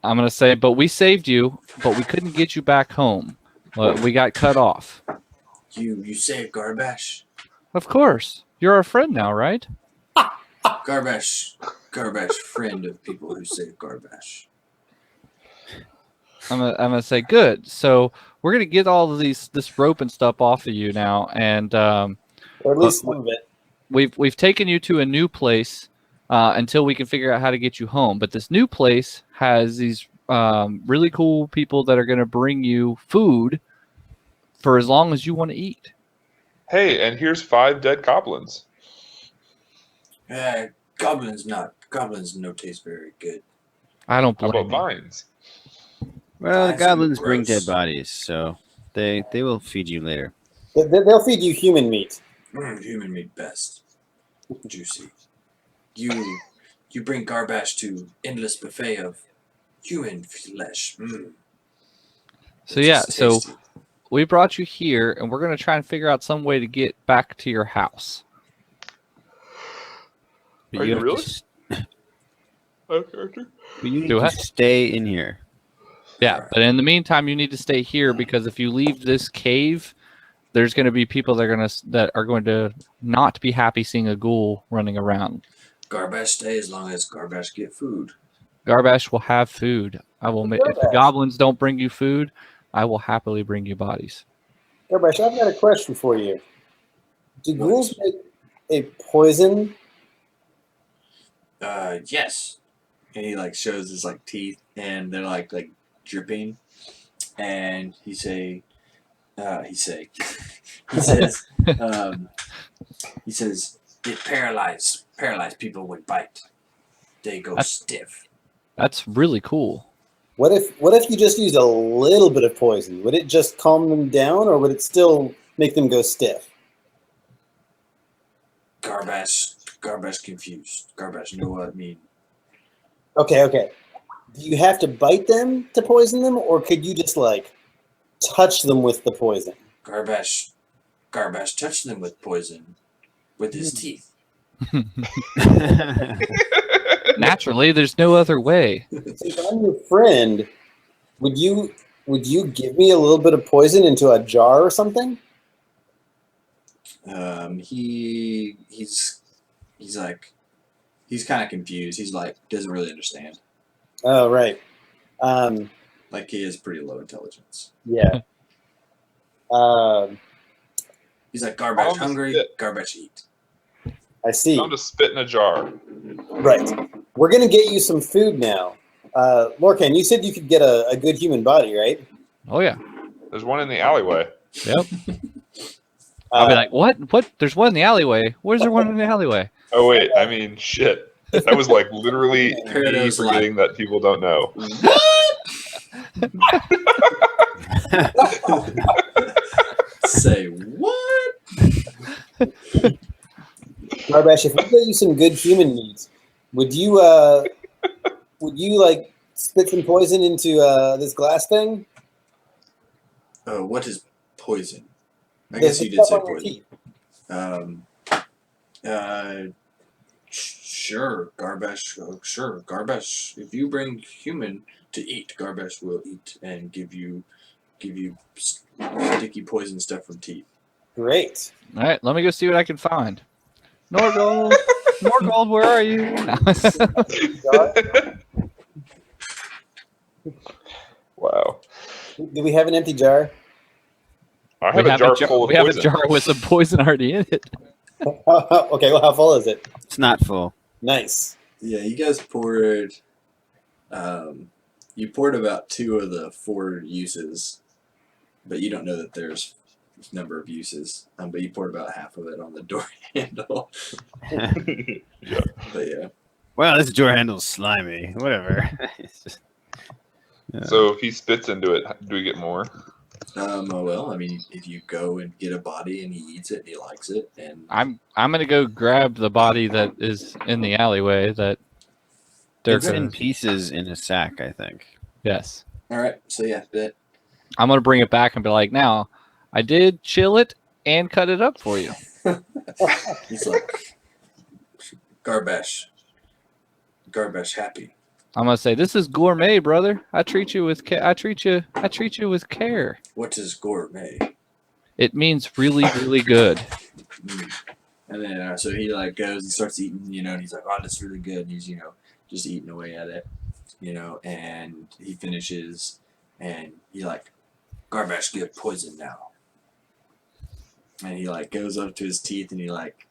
B: I'm gonna say, but we saved you, but we couldn't get you back home. We got cut off.
D: you saved Garbash.
B: Of course, you're our friend now, right?
D: Garbash, friend of people who save Garbash.
B: I'm gonna say, good. So we're gonna get all of this rope and stuff off of you now, and
E: or at least some of it.
B: we've taken you to a new place until we can figure out how to get you home. But this new place has these really cool people that are gonna bring you food for as long as you want to eat.
C: Hey, and here's 5 dead goblins.
D: Goblins no taste very good.
B: I don't
C: How
B: blame
C: about
B: you.
C: vines?
A: Well, the
D: That's
A: goblins bring
D: gross.
A: dead bodies, so they will feed you later.
E: They'll feed you human meat.
D: Human meat best. Juicy. You bring Garbash to endless buffet of human flesh.
B: So yeah,
D: Just
B: so
D: tasty.
B: we brought you here, and we're gonna try and figure out some way to get back to your house.
A: But
C: Are you
A: have to
C: really?
A: s-
C: Character?
A: but you need
B: Do
A: to
B: I?
A: stay in here.
B: Yeah,
D: Alright.
B: but in the meantime, you need to stay here because if you leave this cave, there's going to be people that are going to not be happy seeing a ghoul running around.
D: Garbash stay as long as Garbash get food.
B: Garbash will have food. I will. If the
E: Garbash.
B: goblins don't bring you food, I will happily bring you bodies.
E: Garbash, I've got a question for you. Do
D: What?
E: ghouls make a poison?
D: Yes. And he like shows his like teeth, and they're like dripping. And he says, it paralyze people with bite. They go stiff.
B: That's really cool.
E: What if you just used a little bit of poison? Would it just calm them down, or would it still make them go stiff?
D: Garbash confused. Garbash know what I mean.
E: Okay. Do you have to bite them to poison them, or could you just like touch them with the poison?
D: Garbash touched them with poison with his teeth.
B: Naturally, there's no other way.
E: So if I'm your friend, would you give me a little bit of poison into a jar or something?
D: He's kind of confused. He's like doesn't really understand.
E: Oh, right.
D: Like he has pretty low intelligence.
E: Yeah.
D: He's like Garbash
C: I'll
D: hungry,
C: spit.
D: Garbash eat.
E: I see.
C: I'm to spit in a jar.
E: Right. We're going to get you some food now. Lorcan, you said you could get a good human body, right?
B: Oh yeah.
C: There's one in the alleyway.
B: Yep. I'll be like, what? What? There's one in the alleyway. Where's there one in the alleyway?
C: Oh wait, I mean shit. That was like literally me
D: Paradox
C: forgetting that people don't know.
D: Say what?
E: Garbash, if we get you some good human meat, would you like spit some poison into this glass thing?
D: What is poison? I
E: The
D: guess you did say
E: stuff on your
D: poison.
E: teeth.
D: Sure, Garbash. Sure, Garbash. If you bring human to eat, Garbash will eat and give you sticky poison stuff from teeth.
E: Great.
B: All right, let me go see what I can find. Norgold, Norgold, where are you?
C: Wow.
E: Do we have an empty jar?
C: I have a jar full of
B: we have a
C: poison.
B: jar with some poison already in it.
E: Okay, well, how full is it?
A: It's not full.
E: Nice.
D: Yeah, you guys poured. You poured about 2 of the 4 uses, but you don't know that there's a number of uses. But you poured about half of it on the door handle.
C: Yeah.
D: But yeah.
A: Well, this door handle's slimy. Whatever. It's just,
C: So if he spits into it, do we get more?
D: Well, I mean, if you go and get a body and he eats it and he likes it, and
B: I'm gonna go grab the body that is in the alleyway. That
A: it's in pieces in a sack, I think.
B: Yes.
D: all right, so yeah, that
B: I'm gonna bring it back and be like, now, I did chill it and cut it up for you.
D: he's like, Garbash happy.
B: I'm gonna say, this is gourmet, brother. I treat you with I treat you with care.
D: What is gourmet?
B: It means really, really good.
D: And then so he like goes and starts eating, and he's like, oh, that's really good. And he's just eating away at it, and he finishes, and he like, Garbash get poison now. And he like goes up to his teeth and he like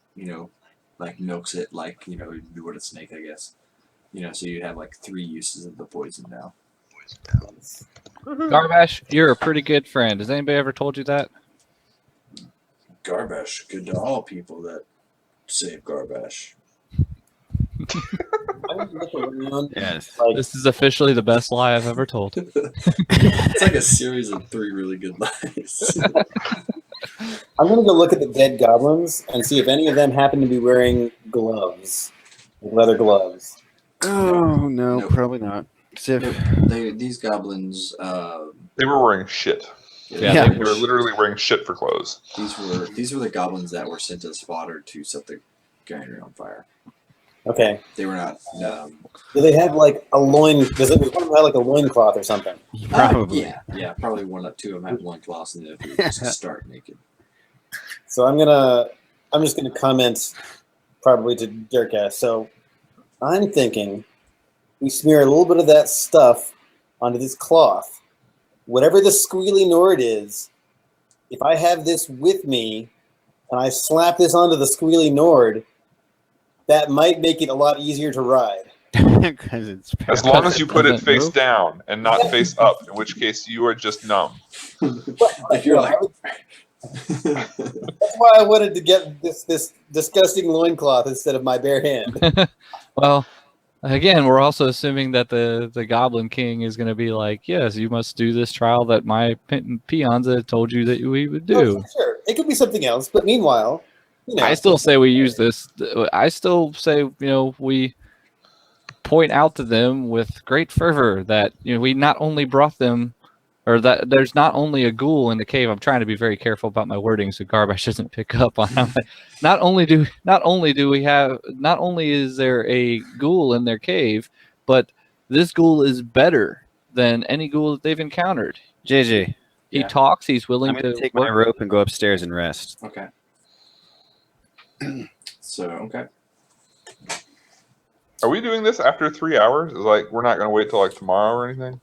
D: milks it like you would a snake, I guess. So you have like 3 uses of the poison now.
B: Garbash, you're a pretty good friend. Has anybody ever told you that?
D: Garbash, good to all people that save Garbash.
A: Yes.
B: This is officially the best lie I've ever told.
D: It's like a series of 3 really good lies.
E: I'm going to go look at the dead goblins and see if any of them happen to be wearing gloves, leather gloves.
A: Oh, no,
D: Nope.
A: probably not.
D: These goblins.
C: They were wearing shit.
B: Yeah,
C: They were literally wearing shit for clothes.
D: These were the goblins that were sent as fodder to set the granary on fire.
E: Okay.
D: They were not.
E: Do they have like a loin? Does one of them have like a loincloth or something?
A: Probably.
D: Yeah. Probably 1 or 2 of them have loincloths, and the 3 just start naked.
E: So I'm just gonna comment probably to Dirkass. So I'm thinking we smear a little bit of that stuff onto this cloth. Whatever the squealy Nord is, if I have this with me and I slap this onto the squealy Nord, that might make it a lot easier to ride.
A: Because it's
C: As long as you put it
B: Doesn't
C: face
B: move.
C: down and not face up, in which case you are just numb.
D: If you're like,
E: That's why I wanted to get this disgusting loincloth instead of my bare hand.
B: Well, again, we're also assuming that the Goblin King is going to be like, yes, you must do this trial that my peons had told you that we would do.
E: Oh, sure, it could be something else, but meanwhile,
B: I still say we use this. I still say, we point out to them with great fervor that we not only brought them, or that there's not only a ghoul in the cave. I'm trying to be very careful about my wording so Garbash doesn't pick up on how. Not only is there a ghoul in their cave, but this ghoul is better than any ghoul that they've encountered.
A: JJ,
B: He
D: Yeah.
B: talks. He's willing
A: I'm going
B: to
A: to take
B: work.
A: my rope and go upstairs and rest.
D: okay. So okay.
C: Are we doing this after 3 hours? Like, we're not going to wait till like tomorrow or anything?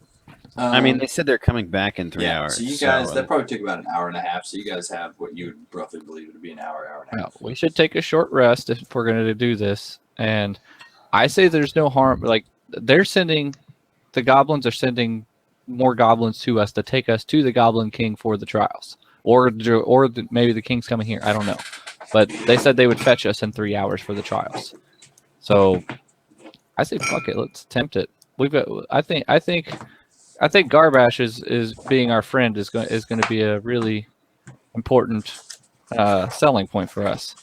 A: I mean, they said they're coming back in 3
D: yeah,
A: hours.
D: So you guys, that probably took about an hour and a half. So you guys have what you would roughly believe would be an hour and a half.
B: We should take a short rest if we're going to do this. And I say there's no harm. Like, the goblins are sending more goblins to us to take us to the Goblin King for the trials, or maybe the King's coming here. I don't know, but they said they would fetch us in 3 hours for the trials. So I say fuck it, let's attempt it. We've got. I think Garbash is being our friend is going to be a really important selling point for us.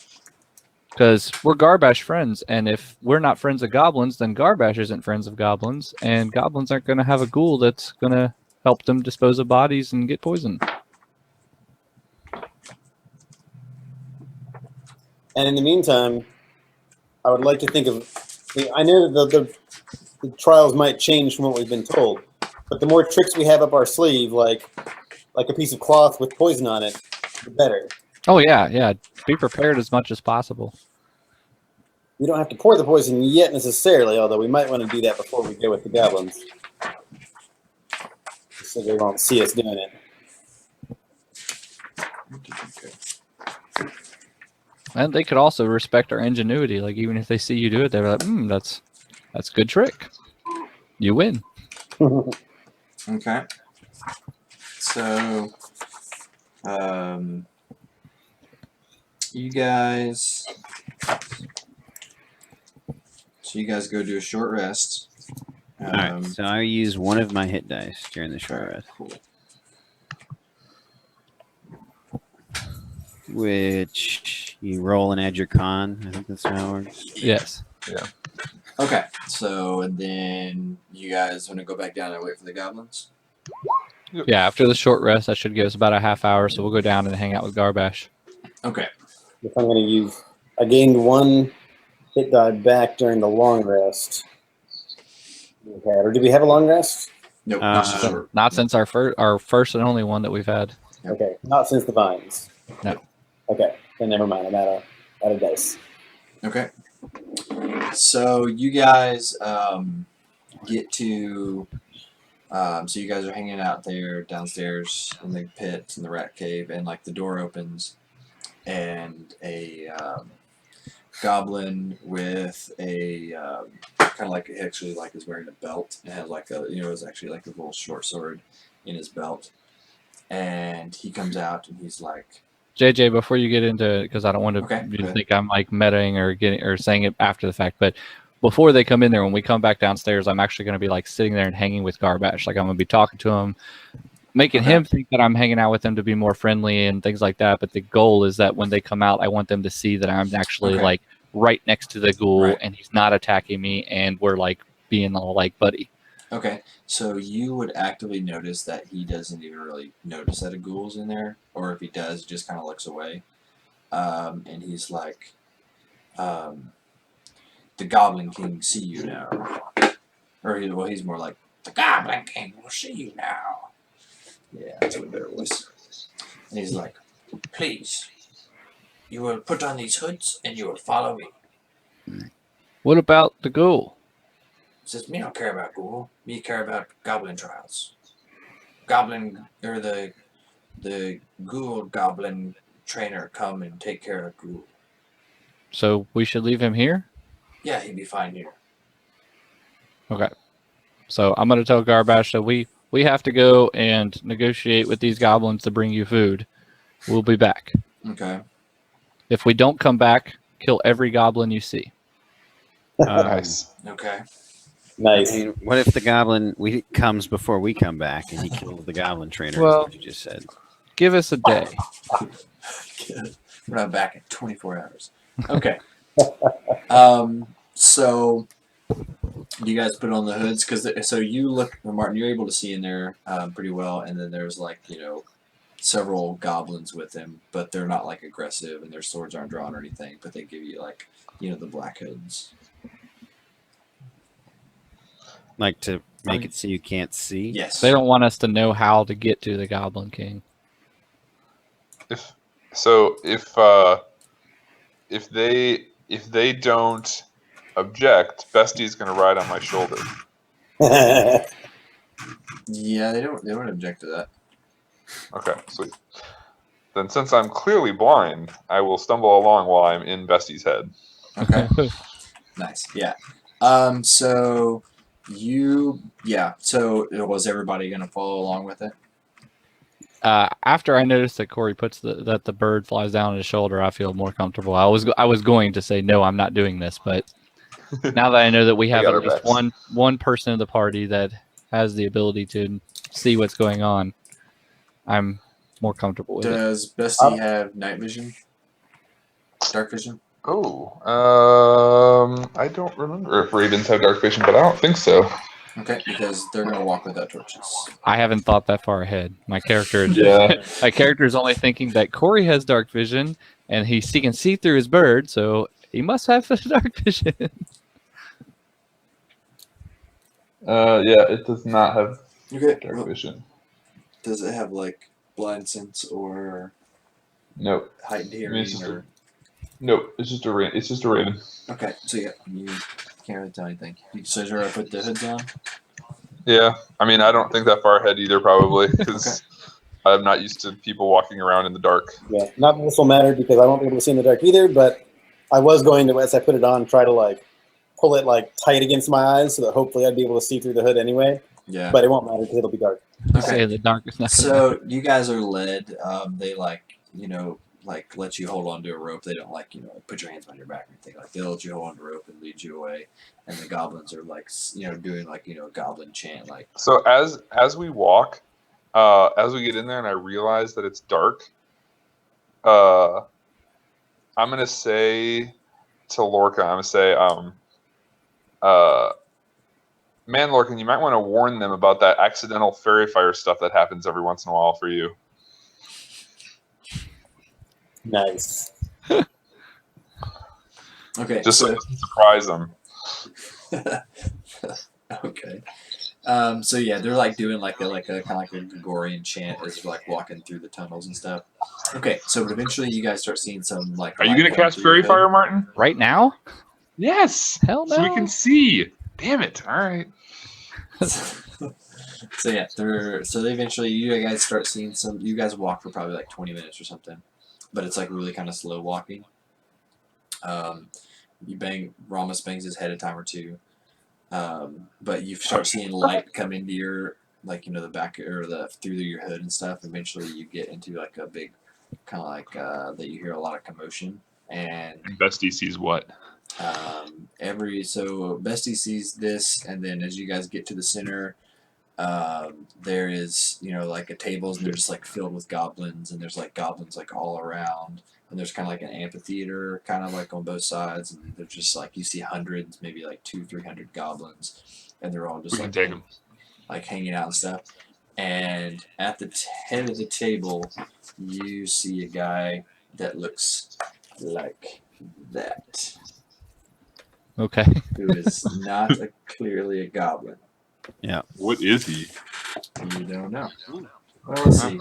B: Because we're Garbash friends, and if we're not friends of goblins, then Garbash isn't friends of goblins, and goblins aren't going to have a ghoul that's going to help them dispose of bodies and get poisoned.
E: And in the meantime, I would like to think of. I know that the trials might change from what we've been told, but the more tricks we have up our sleeve, like a piece of cloth with poison on it, the better.
B: Oh yeah. Be prepared as much as possible.
E: We don't have to pour the poison yet necessarily, although we might want to do that before we go with the goblins, so they won't see us doing it.
B: And they could also respect our ingenuity. Like even if they see you do it, they're like, that's a good trick. You win.
D: Okay. So, you guys go do a short rest.
A: All right, so I use one of my hit dice during the short rest.
D: Cool.
A: Which you roll and add your con. I think that's how it works.
B: Yes.
C: Yeah.
D: Okay, so and then you guys want to go back down and wait for the goblins?
B: Yeah, after the short rest, that should give us about a half hour, so we'll go down and hang out with Garbash.
D: Okay.
E: If I'm going to use, I gained one hit die back during the long rest. Okay, or did we have a long rest?
D: Nope, not so short.
B: Not since our first and only one that we've had.
E: Okay, not since the vines.
B: No.
E: Okay, then never mind. I'm out of dice.
D: Okay. So you guys get to. So you guys are hanging out there downstairs in the pit in the rat cave, and like the door opens, and a goblin with a kind of like actually like is wearing a belt and has like a it's actually like a little short sword in his belt, and he comes out and he's like.
B: JJ, before you get into it, because I don't want
D: Okay,
B: you to think I'm like metaing or saying it after the fact, but before they come in there, when we come back downstairs, I'm actually going to be like sitting there and hanging with Garbash. Like I'm going to be talking to him, making him think that I'm hanging out with him to be more friendly and things like that. But the goal is that when they come out, I want them to see that I'm actually like right next to the ghoul and he's not attacking me, and we're like being all like buddy.
D: Okay, so you would actively notice that he doesn't even really notice that a ghoul's in there, or if he does, he just kind of looks away. And he's like, the Goblin King see you now. Or he's more like, the Goblin King will see you now. Yeah, that's what their voice. And he's like, please, you will put on these hoods and you will follow me.
B: What about the ghoul?
D: Says, me don't care about ghoul. Me care about goblin trials. Goblin, or the ghoul goblin trainer come and take care of ghoul.
B: So we should leave him here?
D: Yeah, he'd be fine here.
B: Okay. So I'm going to tell Garbash that we have to go and negotiate with these goblins to bring you food. We'll be back.
D: Okay.
B: If we don't come back, kill every goblin you see.
C: Nice.
D: Okay.
E: Nice.
A: I mean, what if the goblin comes before we come back and he kills the goblin trainer?
B: Well-
A: Well, what you just said.
B: Give us a day.
D: We're not back in 24 hours. Okay. So you guys put on the hoods so you look, Martin, you're able to see in there pretty well, and then there's like several goblins with them, but they're not like aggressive and their swords aren't drawn or anything, but they give you like the black hoods.
A: Like to make it so you can't see?
D: Yes.
B: They don't want us to know how to get to the Goblin King.
C: If they don't object, Bestie's gonna ride on my shoulder.
D: Yeah, they don't object to that.
C: Okay, sweet. Then since I'm clearly blind, I will stumble along while I'm in Bestie's head.
D: Okay. Nice. Yeah. So was everybody gonna follow along with it?
B: After I noticed that Corey puts that the bird flies down on his shoulder, I feel more comfortable. I was going to say no, I'm not doing this, but now that I know that we have
C: got
B: at
C: our
B: least
C: backs.
B: one person in the party that has the ability to see what's going on, I'm more comfortable with it.
D: Does Bestie have night vision? Dark vision?
C: Oh, I don't remember if ravens have dark vision, but I don't think so.
D: Okay, because they're gonna walk without torches.
B: I haven't thought that far ahead. My character
C: Yeah.
B: is only thinking that Corey has dark vision and he can see through his bird, so He must have dark vision.
C: Yeah, it does not have
D: Okay.
C: dark vision.
D: Does it have like blind sense or
C: Nope.
D: heightened
C: I mean,
D: hearing?
C: it's just
D: Or...
C: Nope. It's just a raven.
D: Okay, so yeah, you can't really tell anything. So you're gonna put the hoods on.
C: Yeah, I mean, I don't think that far ahead either, probably, because I'm not used to people walking around in the dark.
E: Yeah, not that this will matter because I won't be able to see in the dark either. But I was going to, as I put it on, try to like pull it like tight against my eyes so that hopefully I'd be able to see through the hood anyway.
D: Yeah.
E: But it won't matter because it'll be dark.
B: Say the dark is not.
D: So you guys are led. They like like let you hold on to a rope. They don't like put your hands on your back or anything. Like they'll let you hold on to a rope and lead you away. And the goblins are like doing like goblin chant like.
C: So as we walk, as we get in there, and I realize that it's dark, I'm gonna say to Lorca, I'm gonna say, man, Lorcan, you might want to warn them about that accidental fairy fire stuff that happens every once in a while for you.
E: Nice.
D: Okay.
C: Just so to surprise them.
D: Okay. So yeah, they're like doing like a kind of like a Gregorian chant as they're like walking through the tunnels and stuff. Okay, so but eventually you guys start seeing some like.
C: Are you gonna cast fairy fire, Martin?
B: Right now?
C: Yes.
B: Hell no.
C: So we can see. Damn it! All right.
D: So yeah, they eventually you guys start seeing some. You guys walk for probably like 20 minutes or something, but it's like really kind of slow walking. Ramos bangs his head a time or two, but you start seeing light come into your the back or the through your hood and stuff. Eventually, you get into like a big kind of like that you hear a lot of commotion and
C: Bestie sees what?
D: Bestie sees this, and then as you guys get to the center, there is like a tables and they're just like filled with goblins, and there's like goblins like all around, and there's kind of like an amphitheater kind of like on both sides, and they're just like you see hundreds, maybe like 200-300 goblins, and they're all just like hanging out and stuff. And at the head of the table, you see a guy that looks like that.
B: Okay.
D: Who is not clearly a goblin.
A: Yeah.
C: What is he?
D: You don't know. Well, let's see.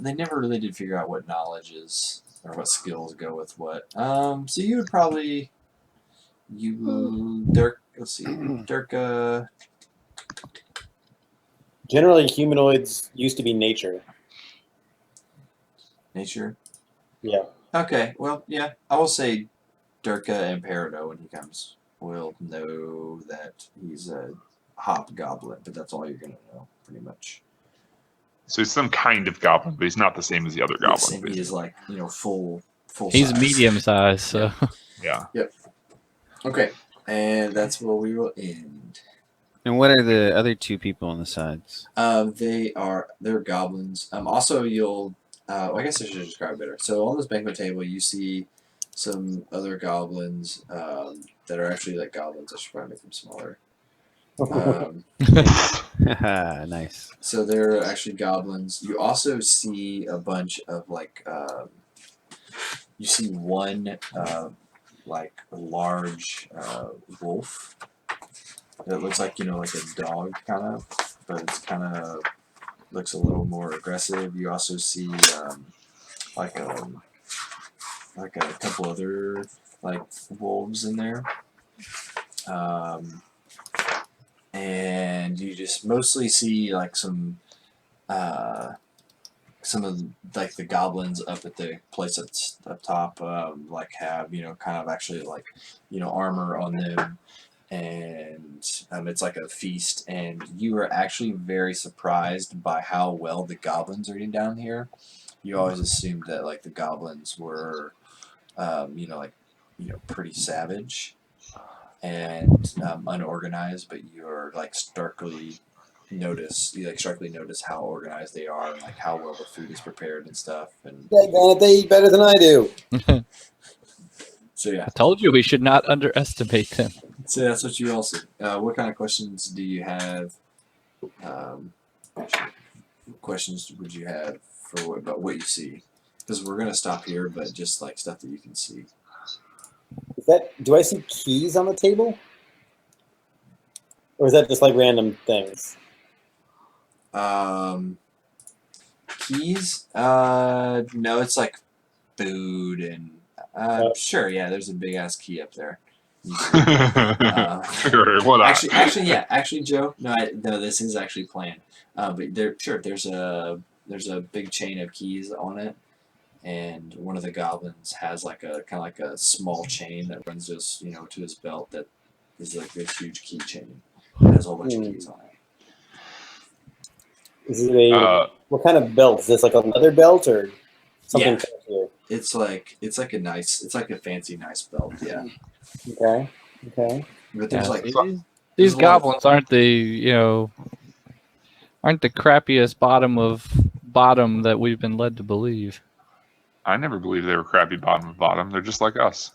D: They never really did figure out what knowledge is or what skills go with what. So you would probably Dirk. Let's see, Dirk.
E: Generally, humanoids used to be nature.
D: Nature.
E: Yeah.
D: Okay. Well, yeah. I will say Durka and Peridot when he comes will know that he's a hobgoblin, but that's all you're gonna know, pretty much.
C: So he's some kind of goblin, but he's not the same as the other goblins.
D: Yes, and he is like full.
B: He's
D: size.
B: medium size, so
C: Yeah.
D: Yep. Okay, and that's where we will end.
A: And what are the other two people on the sides?
D: They're goblins. Also, I guess I should describe it better. So on this banquet table, you see some other goblins that are actually like goblins. I should probably make them smaller.
A: Nice.
D: So they're actually goblins. You also see a bunch of like you see one like large wolf that looks like like a dog kind of, but it's kind of looks a little more aggressive. You also see like a couple other like wolves in there, and you just mostly see like some of like the goblins up at the place that's up top like have kind of actually like armor on them, and it's like a feast, and you are actually very surprised by how well the goblins are getting down here. You always assumed that like the goblins were pretty savage and unorganized, but you're like starkly notice how organized they are and like how well the food is prepared and stuff. And
E: they eat better than I do.
D: So yeah,
B: I told you we should not underestimate them.
D: so that's what you all see. What kind of questions do you have? Questions would you have about what you see? Because we're gonna stop here, but just like stuff that you can see.
E: Do I see keys on the table? Or is that just like random things?
D: Keys? No, it's like food and sure, yeah. There's a big ass key up there.
C: Sure, what
D: Actually, Joe. No, this is actually planned. But there's a big chain of keys on it, and one of the goblins has like a kind of like a small chain that runs just to his belt that is like this huge key chain. It has a whole bunch of keys on it.
E: Is it what kind of belt? Is this like a leather belt or something?
D: Yeah.
E: Fancier?
D: It's like a fancy nice belt. Yeah.
E: Okay.
D: But there's
B: these goblins aren't the crappiest bottom that we've been led to believe.
C: I never believed they were crappy bottom of bottom. They're just like us.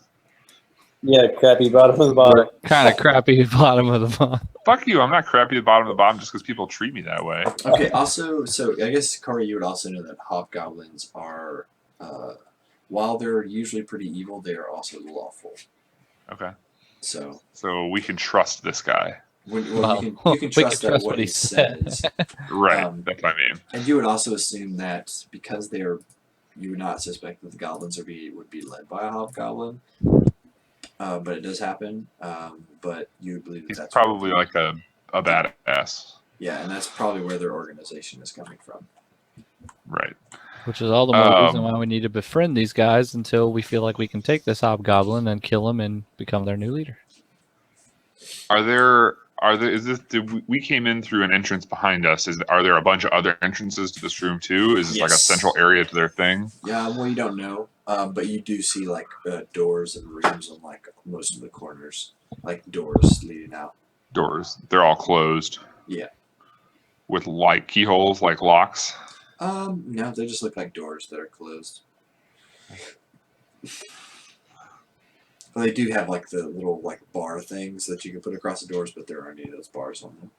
E: Yeah, crappy bottom of the bottom.
B: Kind of crappy bottom of the bottom.
C: Fuck you! I'm not crappy at the bottom of the bottom just because people treat me that way.
D: Okay. Also, so I guess Corey, you would also know that hobgoblins are, while they're usually pretty evil, they are also lawful.
C: Okay.
D: So
C: we can trust this guy.
D: you can trust what he says.
C: Right. That's what I mean.
D: And you would also assume that because you would not suspect that the goblins would be led by a hobgoblin. But it does happen. But you would believe
C: He's
D: that's
C: probably like a badass.
D: Yeah, and that's probably where their organization is coming from.
C: Right.
B: Which is all the more reason why we need to befriend these guys until we feel like we can take this hobgoblin and kill him and become their new leader.
C: We came in through an entrance behind us. Are there a bunch of other entrances to this room too? Is this like a central area to their thing?
D: Yeah, well, you don't know, but you do see like doors and rooms on like most of the corners, like doors leading out.
C: Doors. They're all closed.
D: Yeah.
C: With like keyholes, like locks.
D: No, they just look like doors that are closed. Well, they do have like the little like bar things that you can put across the doors, but there aren't any of those bars on them.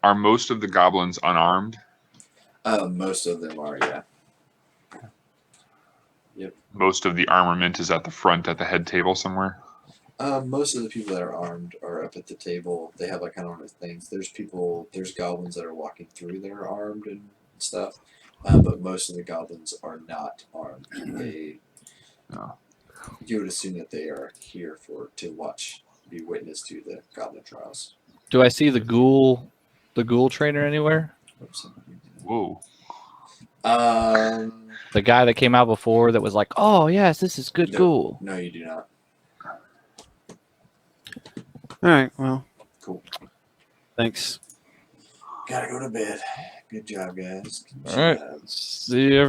C: Are most of the goblins unarmed?
D: Most of them are, yeah. Yep.
C: Most of the armament is at the front at the head table somewhere?
D: Most of the people that are armed are up at the table. They have like kind of things. There's goblins that are walking through that are armed and stuff. But most of the goblins are not armed. You would assume that they are here to be witness to the goblin trials.
B: Do I see the ghoul trainer anywhere?
C: Whoa.
B: The guy that came out before that was like, "Oh yes, this is good ghoul."
D: No, you do not.
A: All right. Well.
D: Cool.
A: Thanks.
D: Gotta go to bed. Good job, guys.
B: All right. See you.